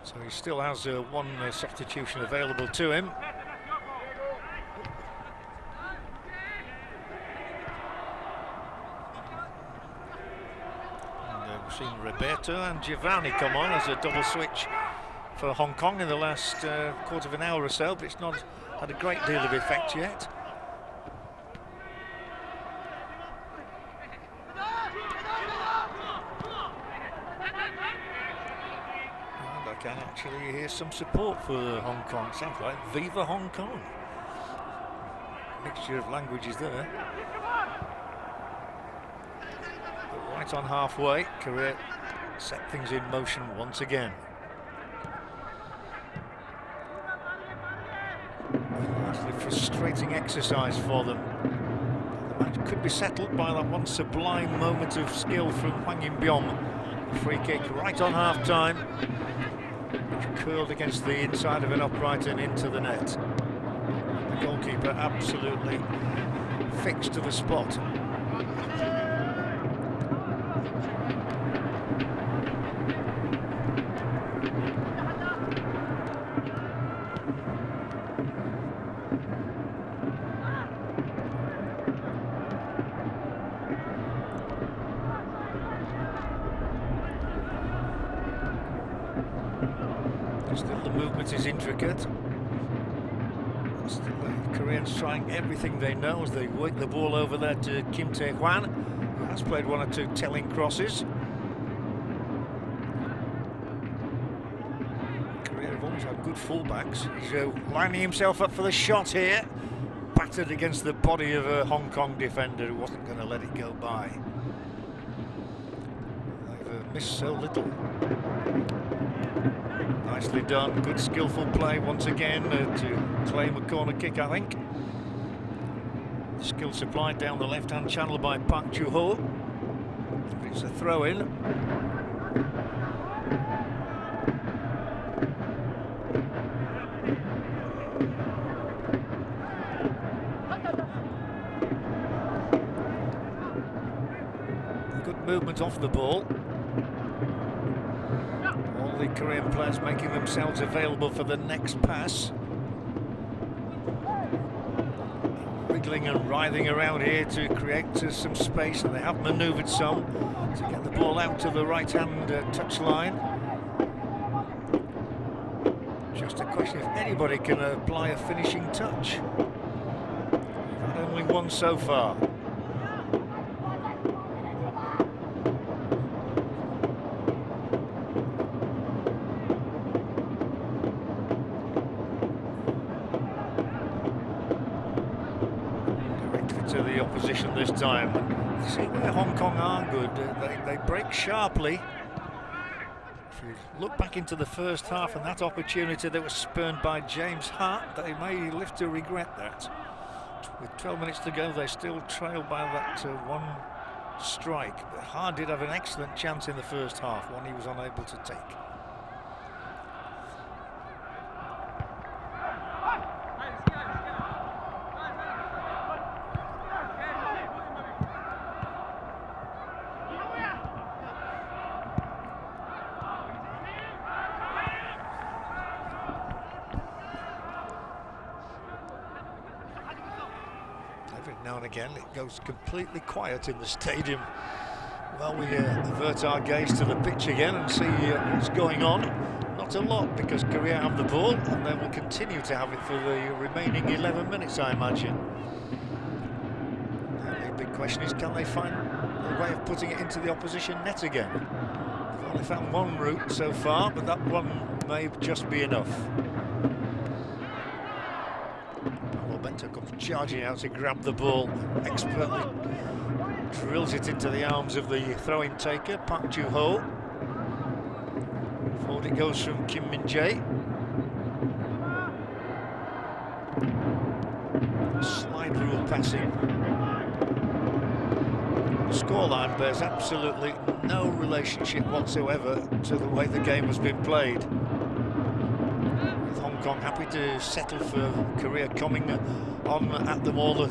So he still has one substitution available to him. We've seen Roberto and Giovanni come on as a double switch for Hong Kong in the last quarter of an hour or so, but it's not had a great deal of effect yet. And I can actually hear some support for Hong Kong. Sounds like Viva Hong Kong. Mixture of languages there. Right on halfway, Korea set things in motion once again. Lastly, frustrating exercise for them. The match could be settled by that one sublime moment of skill from Hwang In-byom. Free kick right on half-time, which curled against the inside of an upright and into the net. The goalkeeper absolutely fixed to the spot. Still the movement is intricate. Still the Koreans trying everything they know as they work the ball over there to Kim Tae-hwan, who has played one or two telling crosses. Korea have always had good fullbacks. He's lining himself up for the shot here. Battered against the body of a Hong Kong defender who wasn't going to let it go by. They've missed so little. Nicely done, good skillful play once again to claim a corner kick, I think. Skill supplied down the left-hand channel by Park Joo-ho. It's a throw-in. Good movement off the ball. The Korean players making themselves available for the next pass. Wriggling and writhing around here to create some space, and they have manoeuvred some to get the ball out to the right-hand touchline. Just a question if anybody can apply a finishing touch. We've had only one so far. the opposition this time. See where Hong Kong are good. They break sharply. If you look back into the first half and that opportunity that was spurned by James Hart, they may live to regret that. With 12 minutes to go, they still trail by that one strike. But Hart did have an excellent chance in the first half, one he was unable to take. Now and again it goes completely quiet in the stadium. Well, we avert our gaze to the pitch again and see what's going on. Not a lot, because Korea have the ball and they will continue to have it for the remaining 11 minutes, I imagine. The big question is, can they find a way of putting it into the opposition net again? They've only found one route so far, but that one may just be enough. Bento comes charging out to grab the ball, expertly drills it into the arms of the throw-in taker, Park Joo-ho. Forward it goes from Kim Min-jae. Slide rule passing. The scoreline bears absolutely no relationship whatsoever to the way the game has been played. Hong Kong happy to settle for Korea coming on at them all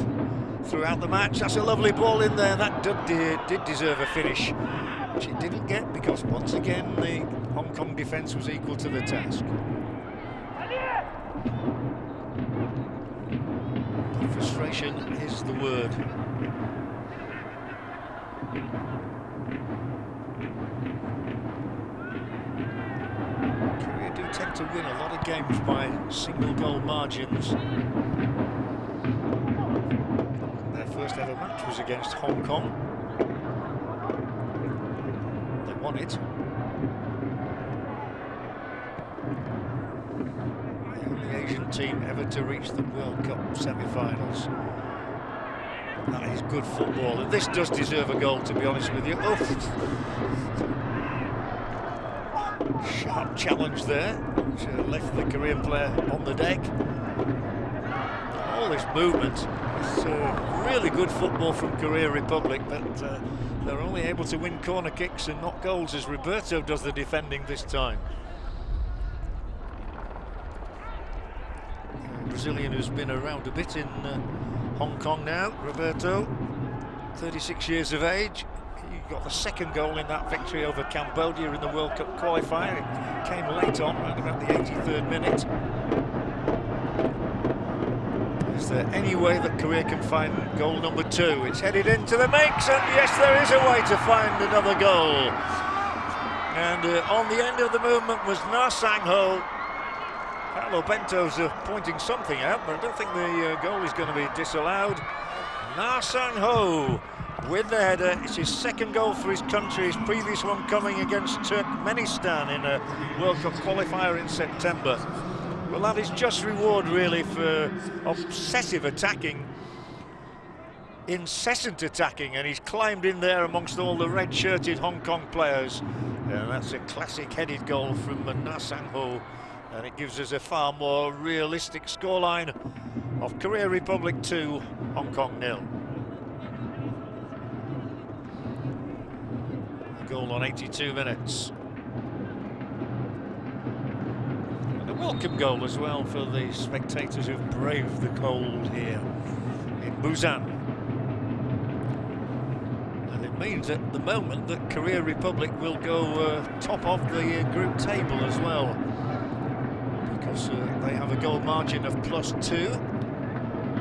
throughout the match. That's a lovely ball in there. That did deserve a finish, which it didn't get, because once again the Hong Kong defence was equal to the task. Frustration is the word. Korea do tend to win a lot of games by single goal margins. Their first ever match was against Hong Kong. They won it. The only Asian team ever to reach the World Cup semi-finals. That is good football, and this does deserve a goal, to be honest with you. Oh. Sharp challenge there, which left the Korean player on the deck. All this movement. It's really good football from Korea Republic, but they're only able to win corner kicks and not goals, as Roberto does the defending this time. Brazilian who's been around a bit in Hong Kong now, Roberto, 36 years of age. He got the second goal in that victory over Cambodia in the World Cup qualifier. It came late on, around about the 83rd minute. Is there any way that Korea can find goal number 2? It's headed into the mix, and yes, there is a way to find another goal. And on the end of the movement was Na Sang-ho. Paolo Bento's pointing something out, but I don't think the goal is going to be disallowed. Na Sang-ho with the header. It's his second goal for his country, his previous one coming against Turkmenistan in a World Cup qualifier in September. Well, that is just reward really for obsessive attacking, incessant attacking, and he's climbed in there amongst all the red-shirted Hong Kong players. And that's a classic headed goal from Na Sang-ho, and it gives us a far more realistic scoreline of Korea Republic 2, Hong Kong 0. A goal on 82 minutes. And a welcome goal as well for the spectators who've braved the cold here in Busan. And it means at the moment that Korea Republic will go top of the group table as well, because they have a goal margin of +2.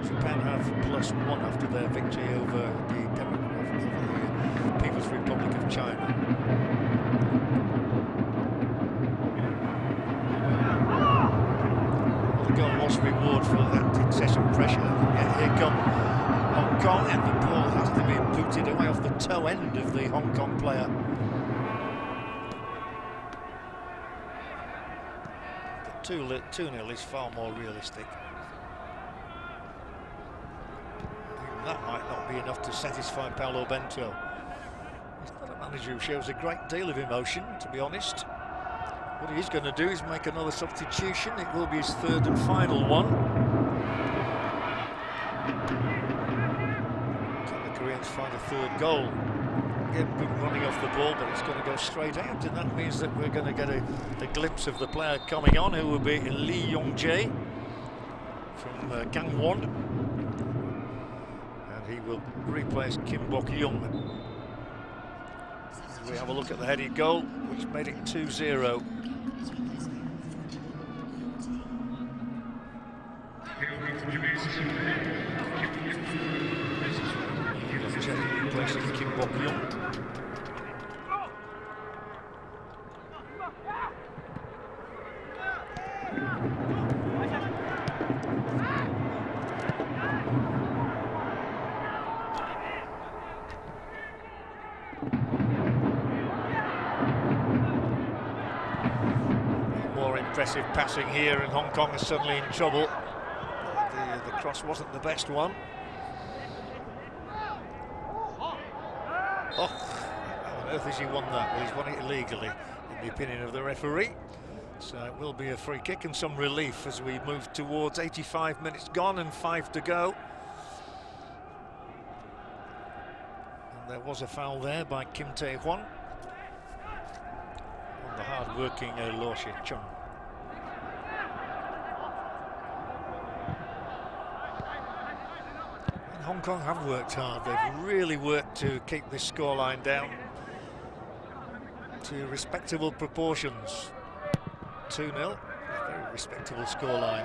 Japan have +1 after their victory over the People's Republic of China. The goal was reward for that incessant pressure. Yet here come Hong Kong, and the ball has to be booted away off the toe end of the Hong Kong player. The 2-0 is far more realistic. that might not be enough to satisfy Paulo Bento. He's not a manager who shows a great deal of emotion, to be honest. What he's going to do is make another substitution. It will be his third and final one. Can the Koreans find a third goal? Again, good running off the ball, but it's going to go straight out, and that means that we're going to get a glimpse of the player coming on, who will be Lee Yong-jae from Gangwon, and he will replace Kim Bok-young. We have a look at the headed goal, which made it 2-0. Replacing Kim Bok-young. More impressive passing here, and Hong Kong is suddenly in trouble. The cross wasn't the best one. Oh, how on earth has he won that? Well, he's won it illegally, in the opinion of the referee. So it will be a free kick and some relief as we move towards 85 minutes gone and 5 to go. And there was a foul there by Kim Tae-hwan on the hard-working Lo Shih-chung. Hong Kong have worked hard. They've really worked to keep this scoreline down to respectable proportions. 2-0, a very respectable scoreline.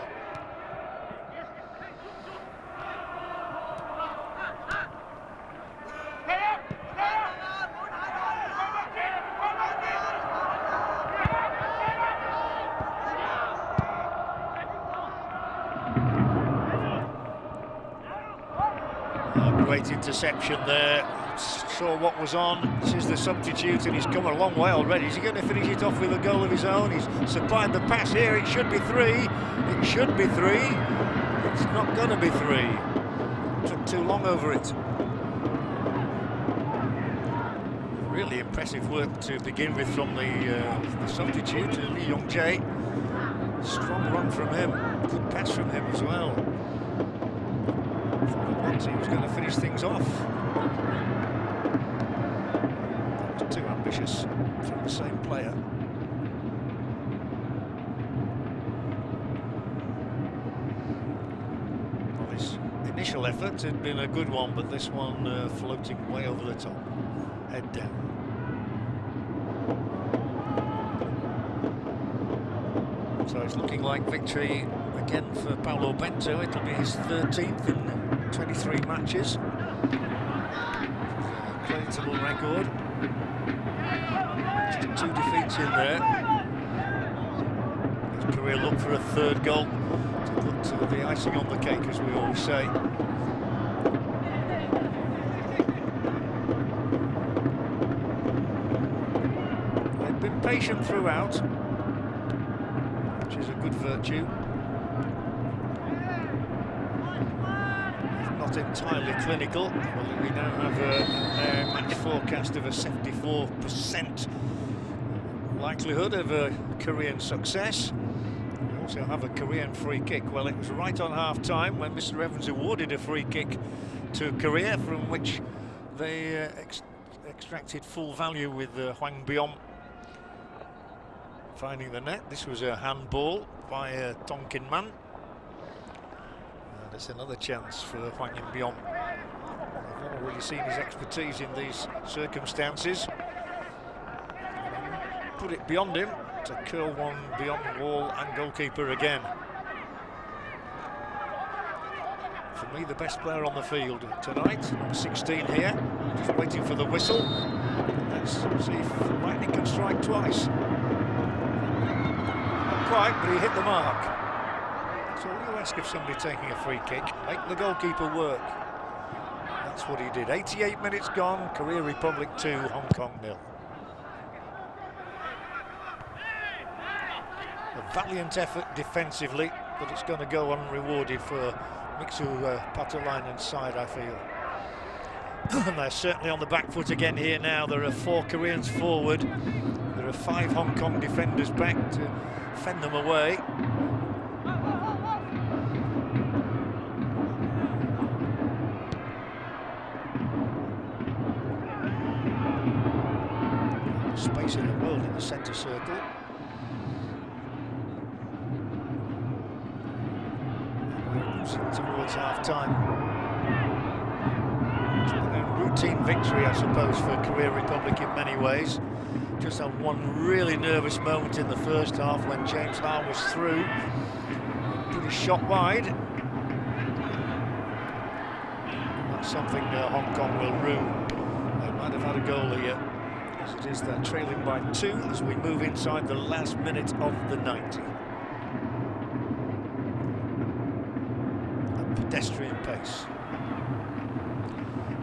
Great interception there. Saw what was on. This is the substitute, and he's come a long way already. Is he going to finish it off with a goal of his own? He's supplied the pass here. It should be 3. It should be 3. It's not going to be 3. Took too long over it. Really impressive work to begin with from the substitute, Lee Yong-jae. Strong run from him. Good pass from him as well. He was going to finish things off. That was too ambitious from the same player. Well, his initial effort had been a good one, but this one floating way over the top, head down. So it's looking like victory again for Paulo Bento. It'll be his 13th in 23 matches. Creditable record. Just 2 defeats in there. His career look for a third goal to put the icing on the cake, as we always say. They've been patient throughout, which is a good virtue. Entirely clinical. Well, we now have a match forecast of a 74% likelihood of a Korean success. We also have a Korean free kick. Well, it was right on half-time when Mr. Evans awarded a free kick to Korea, from which they extracted full value with Hwang Byom finding the net. This was a handball by Tong Kin-man. It's another chance for Hwang Byom. I've already seen his expertise in these circumstances. Put it beyond him to curl one beyond wall and goalkeeper again. For me, the best player on the field tonight, number 16 here, just waiting for the whistle. Let's see if lightning can strike twice. Not quite, but he hit the mark. So you ask of somebody taking a free kick, make the goalkeeper work. That's what he did. 88 minutes gone, Korea Republic 2, Hong Kong 0. A valiant effort defensively, but it's going to go unrewarded for Mixu Patulainen's side, I feel. And they're certainly on the back foot again here now. There are 4 Koreans forward. There are 5 Hong Kong defenders back to fend them away. Space in the world in the centre circle. Towards half-time. It's been a routine victory, I suppose, for Korea Republic in many ways. Just had one really nervous moment in the first half when James Ha was through. Pretty shot wide. That's something Hong Kong will rue. They might have had a goal here. As it is, they're trailing by 2 as we move inside the last minute of the 90. Pedestrian pace.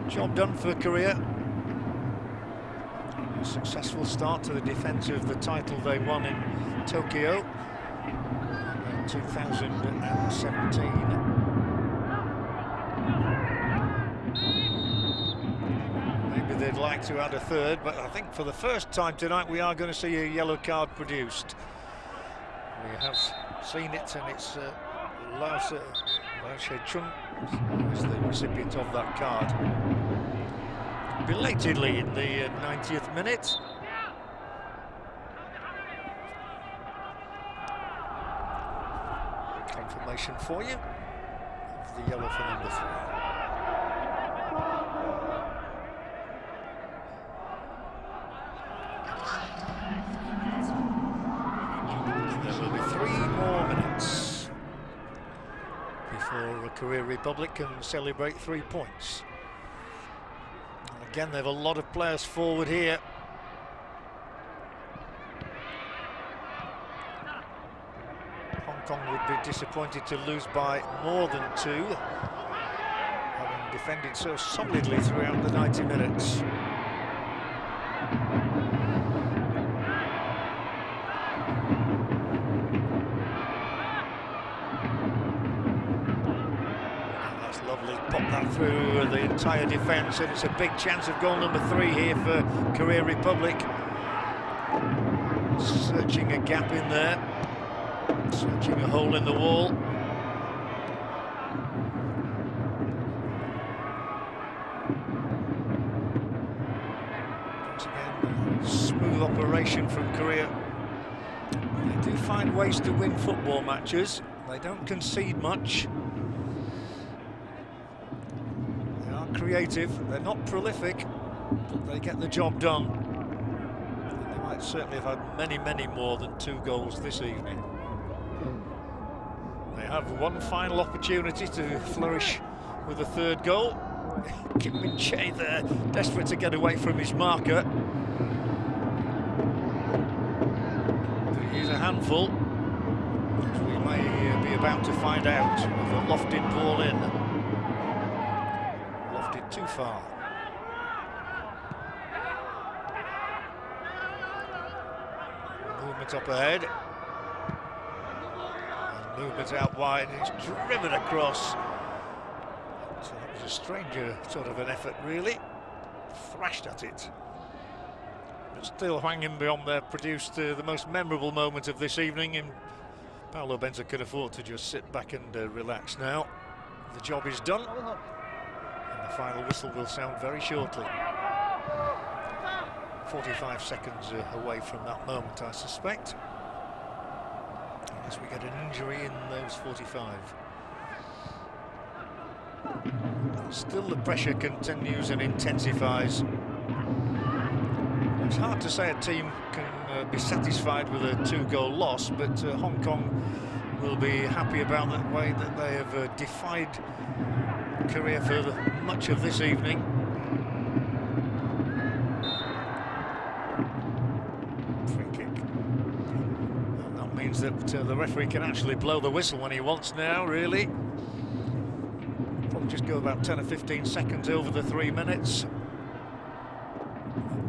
Job done for Korea. A successful start to the defence of the title they won in Tokyo in 2017. Maybe they'd like to add a third, but I think for the first time tonight we are going to see a yellow card produced. We have seen it, and it's Lao She-chung is the recipient of that card. Belatedly in the 90th minute. Confirmation for you of the yellow for number 3. There will be 3 more minutes before Korea Republic can celebrate 3 points. And again, they have a lot of players forward here. Hong Kong would be disappointed to lose by more than 2, having defended so solidly throughout the 90 minutes. Pop that through the entire defence, and it's a big chance of goal number 3 here for Korea Republic. Searching a gap in there, searching a hole in the wall. Once again, smooth operation from Korea. They do find ways to win football matches. They don't concede much. Creative, they're not prolific, but they get the job done. And they might certainly have had many more than 2 goals this evening. They have one final opportunity to flourish with a 3rd goal. Kim Min-chae there, desperate to get away from his marker. But he's a handful, as we may be about to find out, with a lofted ball in. Too far. Movement up ahead. And movement out wide. It's driven across. So that was a stranger sort of an effort, really. Thrashed at it. But still, Hwang In-beom there produced the most memorable moment of this evening. And Paolo Benza can afford to just sit back and relax now. The job is done. The final whistle will sound very shortly. 45 seconds away from that moment, I suspect. Unless we get an injury in those 45. Still the pressure continues and intensifies. It's hard to say a team can be satisfied with a 2-goal loss, but Hong Kong will be happy about the way that they have defied Korea for much of this evening. Free kick. And that means that the referee can actually blow the whistle when he wants now, really. Probably just go about 10 or 15 seconds over the 3 minutes.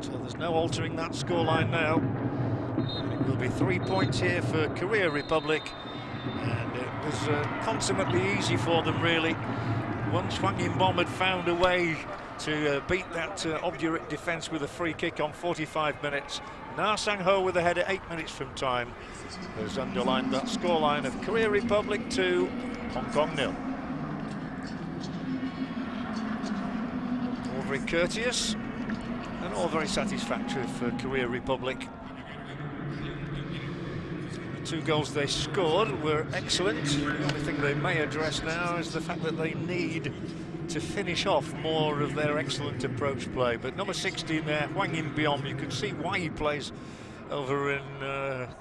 So there's no altering that scoreline now. It will be 3 points here for Korea Republic. And it was consummately easy for them, really. Once Hwang In-beom had found a way to beat that obdurate defence with a free kick on 45 minutes. Na Sang-ho with a header 8 minutes from time has underlined that scoreline of Korea Republic 2, Hong Kong 0. All very courteous and all very satisfactory for Korea Republic. The 2 goals they scored were excellent. The only thing they may address now is the fact that they need to finish off more of their excellent approach play. But number 16 there, Hwang In-beom, you can see why he plays over in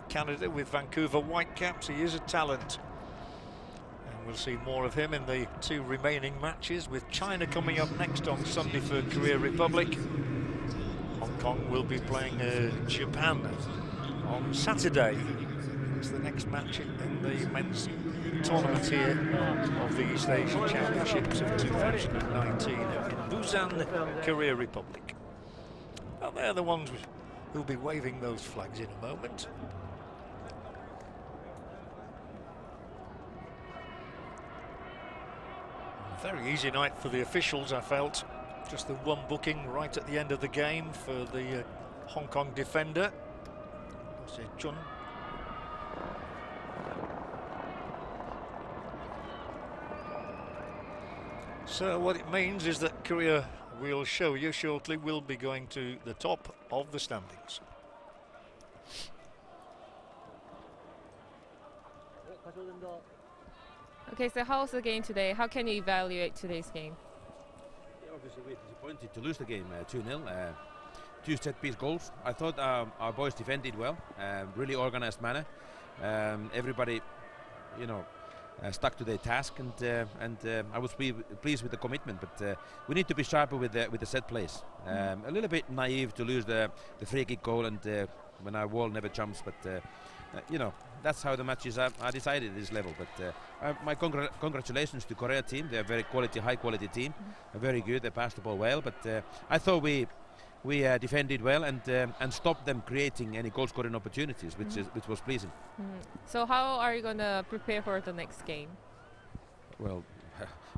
Canada with Vancouver Whitecaps. He is a talent. And we'll see more of him in the 2 remaining matches, with China coming up next on Sunday for Korea Republic. Hong Kong will be playing Japan on Saturday. It's the next match in the men's tournament here of the East Asian Championships of 2019 in Busan, Korea Republic. Well, they're the ones who'll be waving those flags in a moment. A very easy night for the officials, I felt. Just the 1 booking right at the end of the game for the Hong Kong defender. Chun. So what it means is that Korea, we'll show you shortly, will be going to the top of the standings. Okay, so how was the game today? How can you evaluate today's game? Yeah, obviously we're disappointed to lose the game 2-0. 2 set-piece goals. I thought our boys defended well, really organized manner. Everybody, you know, stuck to their task, and I was pleased with the commitment. But we need to be sharper with the set plays. A little bit naive to lose the free kick goal, and when our wall never jumps. But you know, that's how the matches are decided at this level. But my congratulations to Korea team. They're a very high quality team. Very good. They passed the ball well. But I thought we defended well and stopped them creating any goal scoring opportunities, which was pleasing. So how are you going to prepare for the next game? Well,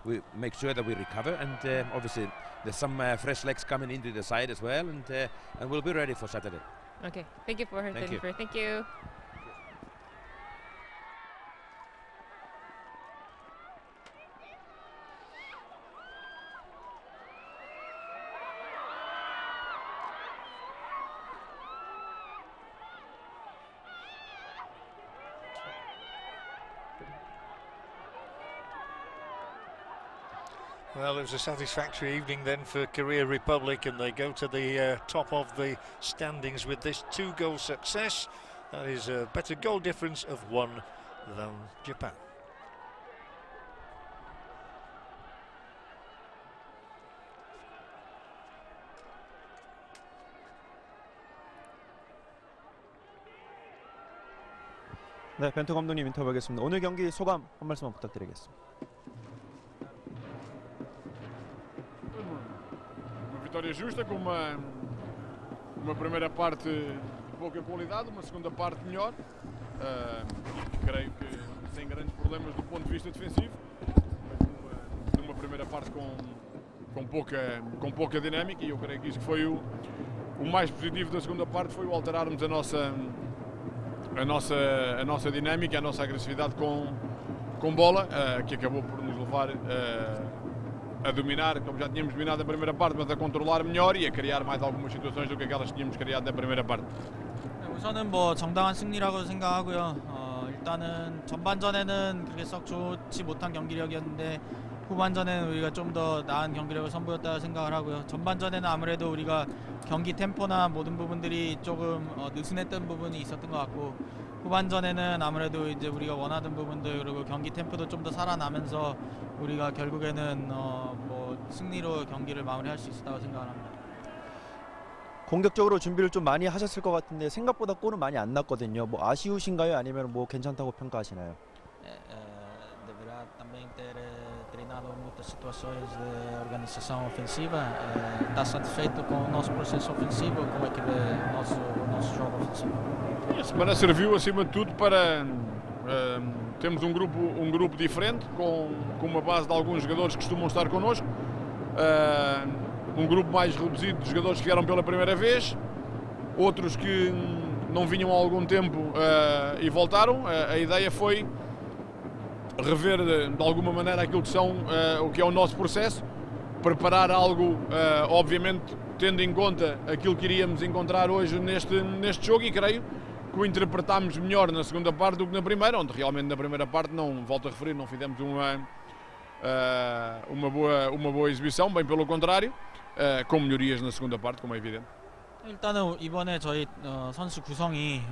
we make sure that we recover, and obviously there's some fresh legs coming into the side as well, and we'll be ready for Saturday. Okay, thank you for Thank you. Thank you. Well, it was a satisfactory evening then for Korea Republic, and they go to the top of the standings with this 2-goal success. That is a better goal difference of 1 than Japan. 네, 벤투 감독님 인터뷰하겠습니다. 오늘 경기 소감 한 말씀만 부탁드리겠습니다. Vitória justa, com uma primeira parte de pouca qualidade, uma segunda parte melhor. Creio que sem grandes problemas do ponto de vista defensivo, mas numa primeira parte com pouca dinâmica, e eu creio que isso foi o mais positivo da segunda parte, foi o alterarmos a nossa dinâmica, a nossa agressividade com bola, que acabou por nos levar a dominar, como já tínhamos dominado na primeira parte, mas a controlar melhor e a criar mais algumas situações do que aquelas que tínhamos criado na primeira parte. 우선은 뭐 정당한 승리라고 생각하고요. 일단은 전반전에는 그렇게 썩 좋지 못한 경기력이었는데 후반전에는 우리가 좀 더 나은 경기력을 선보였다고 생각을 하고요. 전반전에는 아무래도 우리가 경기 템포나 모든 부분들이 조금 느슨했던 부분이 있었던 것 같고, 후반전에는 아무래도 이제 우리가 원하던 부분들, 그리고 경기 템포도 좀 더 살아나면서 우리가 결국에는 뭐 승리로 경기를 마무리할 수 있었다고 생각을 합니다. 공격적으로 준비를 좀 많이 하셨을 것 같은데 생각보다 골은 많이 안 났거든요. 뭐 아쉬우신가요? 아니면 뭐 괜찮다고 평가하시나요? Deverá também ter treinado muitas situações de organização ofensiva. Está satisfeito com o nosso processo ofensivo? Como é que vê o nosso jogo ofensivo? A semana serviu acima de tudo para temos um grupo diferente, com uma base de alguns jogadores que costumam estar connosco. um grupo mais reduzido de jogadores que vieram pela primeira vez, outros que não vinham há algum tempo e voltaram. A ideia foi rever de alguma maneira aquilo que são o que é o nosso processo, preparar algo, obviamente tendo em conta aquilo que iríamos encontrar hoje neste jogo, e creio que o interpretámos melhor na segunda parte do que na primeira, onde realmente na primeira parte, não volto a referir, não fizemos uma boa exibição, bem pelo contrário, com melhorias na segunda parte, como é evidente. 일단은 이번에 저희 선수 구성이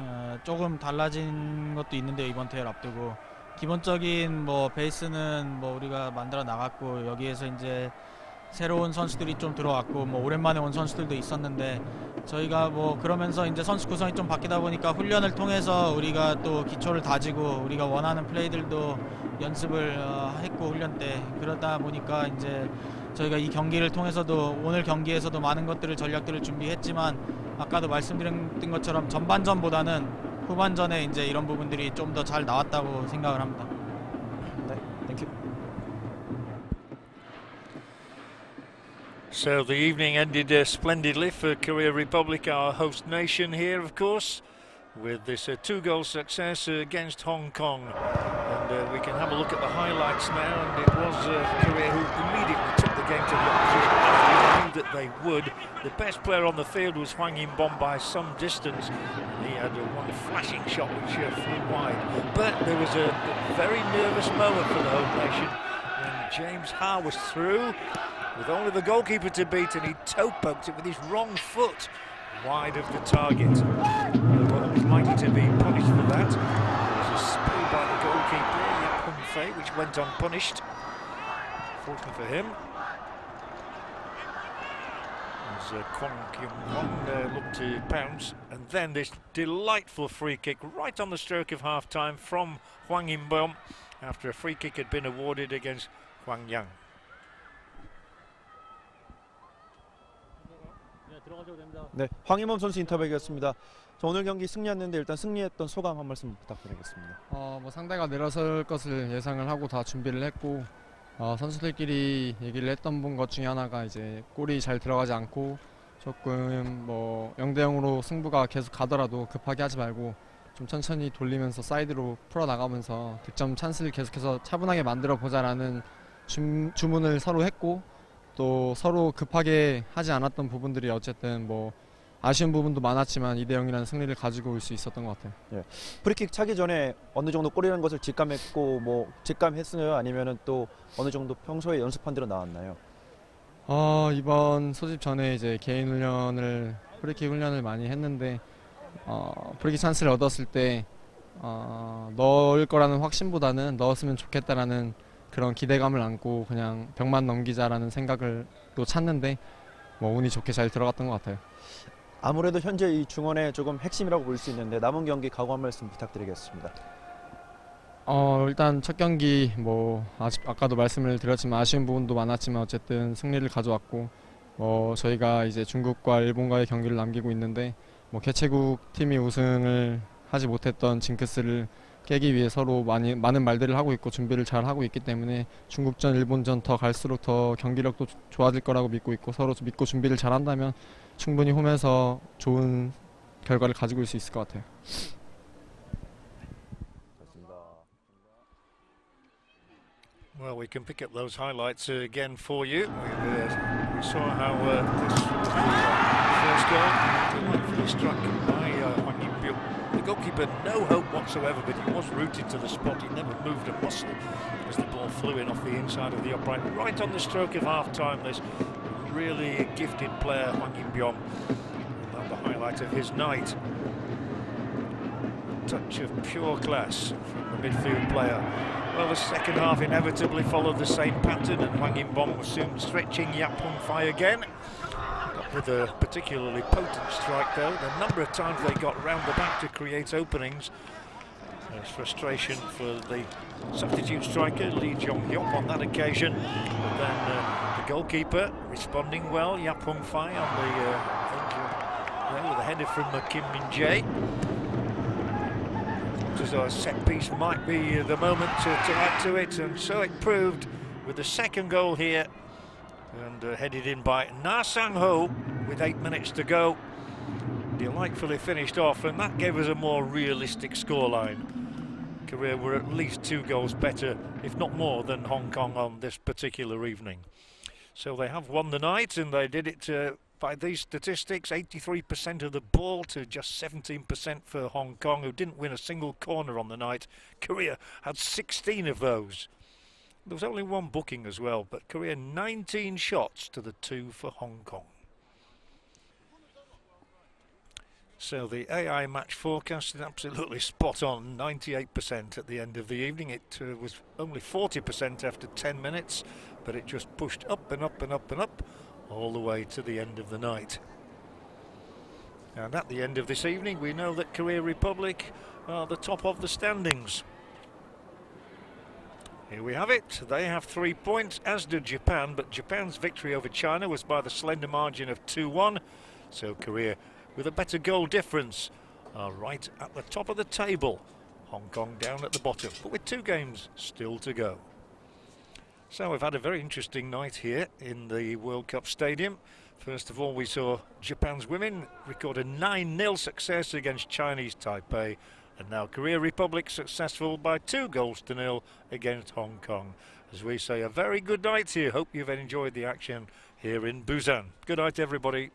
조금 달라진 것도 있는데, 이번 대회를 앞두고 기본적인 뭐 베이스는 뭐 우리가 만들어 나갔고, 여기에서 이제 새로운 선수들이 좀 들어왔고, 뭐 오랜만에 온 선수들도 있었는데, 저희가 뭐 그러면서 이제 선수 구성이 좀 바뀌다 보니까 훈련을 통해서 우리가 또 기초를 다지고 우리가 원하는 플레이들도 연습을 했고, 훈련 때 그러다 보니까 이제 저희가 이 경기를 통해서도, 오늘 경기에서도 많은 것들을, 전략들을 준비했지만, 아까도 말씀드린 것처럼 전반전보다는 후반전에 이제 이런 부분들이 좀 더 잘 나왔다고 생각을 합니다. 네, 땡큐. So the evening ended splendidly for Korea Republic, our host nation here, of course, with this 2-goal success against Hong Kong. And we can have a look at the highlights now, and it was Korea who immediately took the game to the opposition, as we knew that they would. The best player on the field was Hwang In-bom by some distance. He had one flashing shot which flew wide. But there was a very nervous moment for the home nation when James Ha was through, with only the goalkeeper to beat, and he toe-poked it with his wrong foot wide of the target. Well, was likely to be punished for that. There was a spill by the goalkeeper, Yap Hung-fei, which went unpunished. Fortunately for him, as Kronk looked to pounce, and then this delightful free kick right on the stroke of half-time from Hwang In-bom, after a free kick had been awarded against Hwang Yang. 네, 황인범 선수 인터뷰였습니다. 오늘 경기 승리했는데 일단 승리했던 소감 한 말씀 부탁드리겠습니다. 뭐 상대가 내려설 것을 예상을 하고 다 준비를 했고, 선수들끼리 얘기를 했던 것 중에 하나가 이제 골이 잘 들어가지 않고 조금 뭐 0대0으로 승부가 계속 가더라도 급하게 하지 말고 좀 천천히 돌리면서 사이드로 풀어 나가면서 득점 찬스를 계속해서 차분하게 만들어 보자라는 주문을 서로 했고, 또 서로 급하게 하지 않았던 부분들이 어쨌든 뭐 아쉬운 부분도 많았지만 2대0이라는 승리를 가지고 올 수 있었던 것 같아요. 예. 프리킥 차기 전에 어느 정도 골이라는 것을 직감했고, 뭐 직감했어요? 아니면은 또 어느 정도 평소에 연습한 대로 나왔나요? 이번 소집 전에 이제 개인 훈련을, 프리킥 훈련을 많이 했는데, 프리킥 찬스를 얻었을 때 넣을 거라는 확신보다는 넣었으면 좋겠다라는 그런 기대감을 안고 그냥 벽만 넘기자라는 생각을 또 찾는데, 뭐 운이 좋게 잘 들어갔던 것 같아요. 아무래도 현재 이 중원의 조금 핵심이라고 볼 수 있는데 남은 경기 각오 한 말씀 부탁드리겠습니다. 일단 첫 경기 뭐 아까도 말씀을 드렸지만 아쉬운 부분도 많았지만 어쨌든 승리를 가져왔고, 저희가 이제 중국과 일본과의 경기를 남기고 있는데, 뭐 개최국 팀이 우승을 하지 못했던 징크스를 깨기 위해 서로 많은 말들을 하고 있고 준비를 잘 하고 있기 때문에 중국전, 일본전 더 갈수록 더 경기력도 좋아질 거라고 믿고 있고, 서로 믿고 준비를 잘 한다면 충분히 홈에서 좋은 결과를 가지고 올 수 있을 것 같아요. Well, we can pick up those highlights again for you. We saw how this first goal delightfully struck by Hwang In-bom. The goalkeeper, no hope whatsoever, but he was rooted to the spot. He never moved a muscle as the ball flew in off the inside of the upright, right on the stroke of half-time. This really gifted player, Hwang In-bom, the highlight of his night. Touch of pure class from the midfield player. Well, the second half inevitably followed the same pattern, and Hwang In-bom was soon stretching Yap Hung-fei again. Not with a particularly potent strike though. The number of times they got round the back to create openings. There's frustration for the substitute striker, Lee Jong-hyuk, on that occasion. But then the goalkeeper responding well, Yap Hung-fei on the with a header from Kim Min-jae. As though a set piece might be the moment to add to it, and so it proved with the second goal here And headed in by Na Sang-ho with 8 minutes to go. Delightfully finished off, and that gave us a more realistic scoreline. Korea were at least 2 goals better, if not more, than Hong Kong on this particular evening. So they have won the night, and they did it by these statistics, 83% of the ball to just 17% for Hong Kong, who didn't win a single corner on the night. Korea had 16 of those. There was only 1 booking as well, but Korea 19 shots to the 2 for Hong Kong. So the AI match forecast is absolutely spot on, 98% at the end of the evening. It was only 40% after 10 minutes, but it just pushed up and up and up and up all the way to the end of the night. And at the end of this evening, we know that Korea Republic are the top of the standings. Here we have it. They have 3 points, as did Japan, but Japan's victory over China was by the slender margin of 2-1. So Korea, with a better goal difference, are right at the top of the table. Hong Kong down at the bottom, but with 2 games still to go. So we've had a very interesting night here in the World Cup Stadium. First of all, we saw Japan's women record a 9-0 success against Chinese Taipei. And now Korea Republic successful by 2-0 against Hong Kong. As we say, a very good night here. Hope you've enjoyed the action here in Busan. Good night, everybody.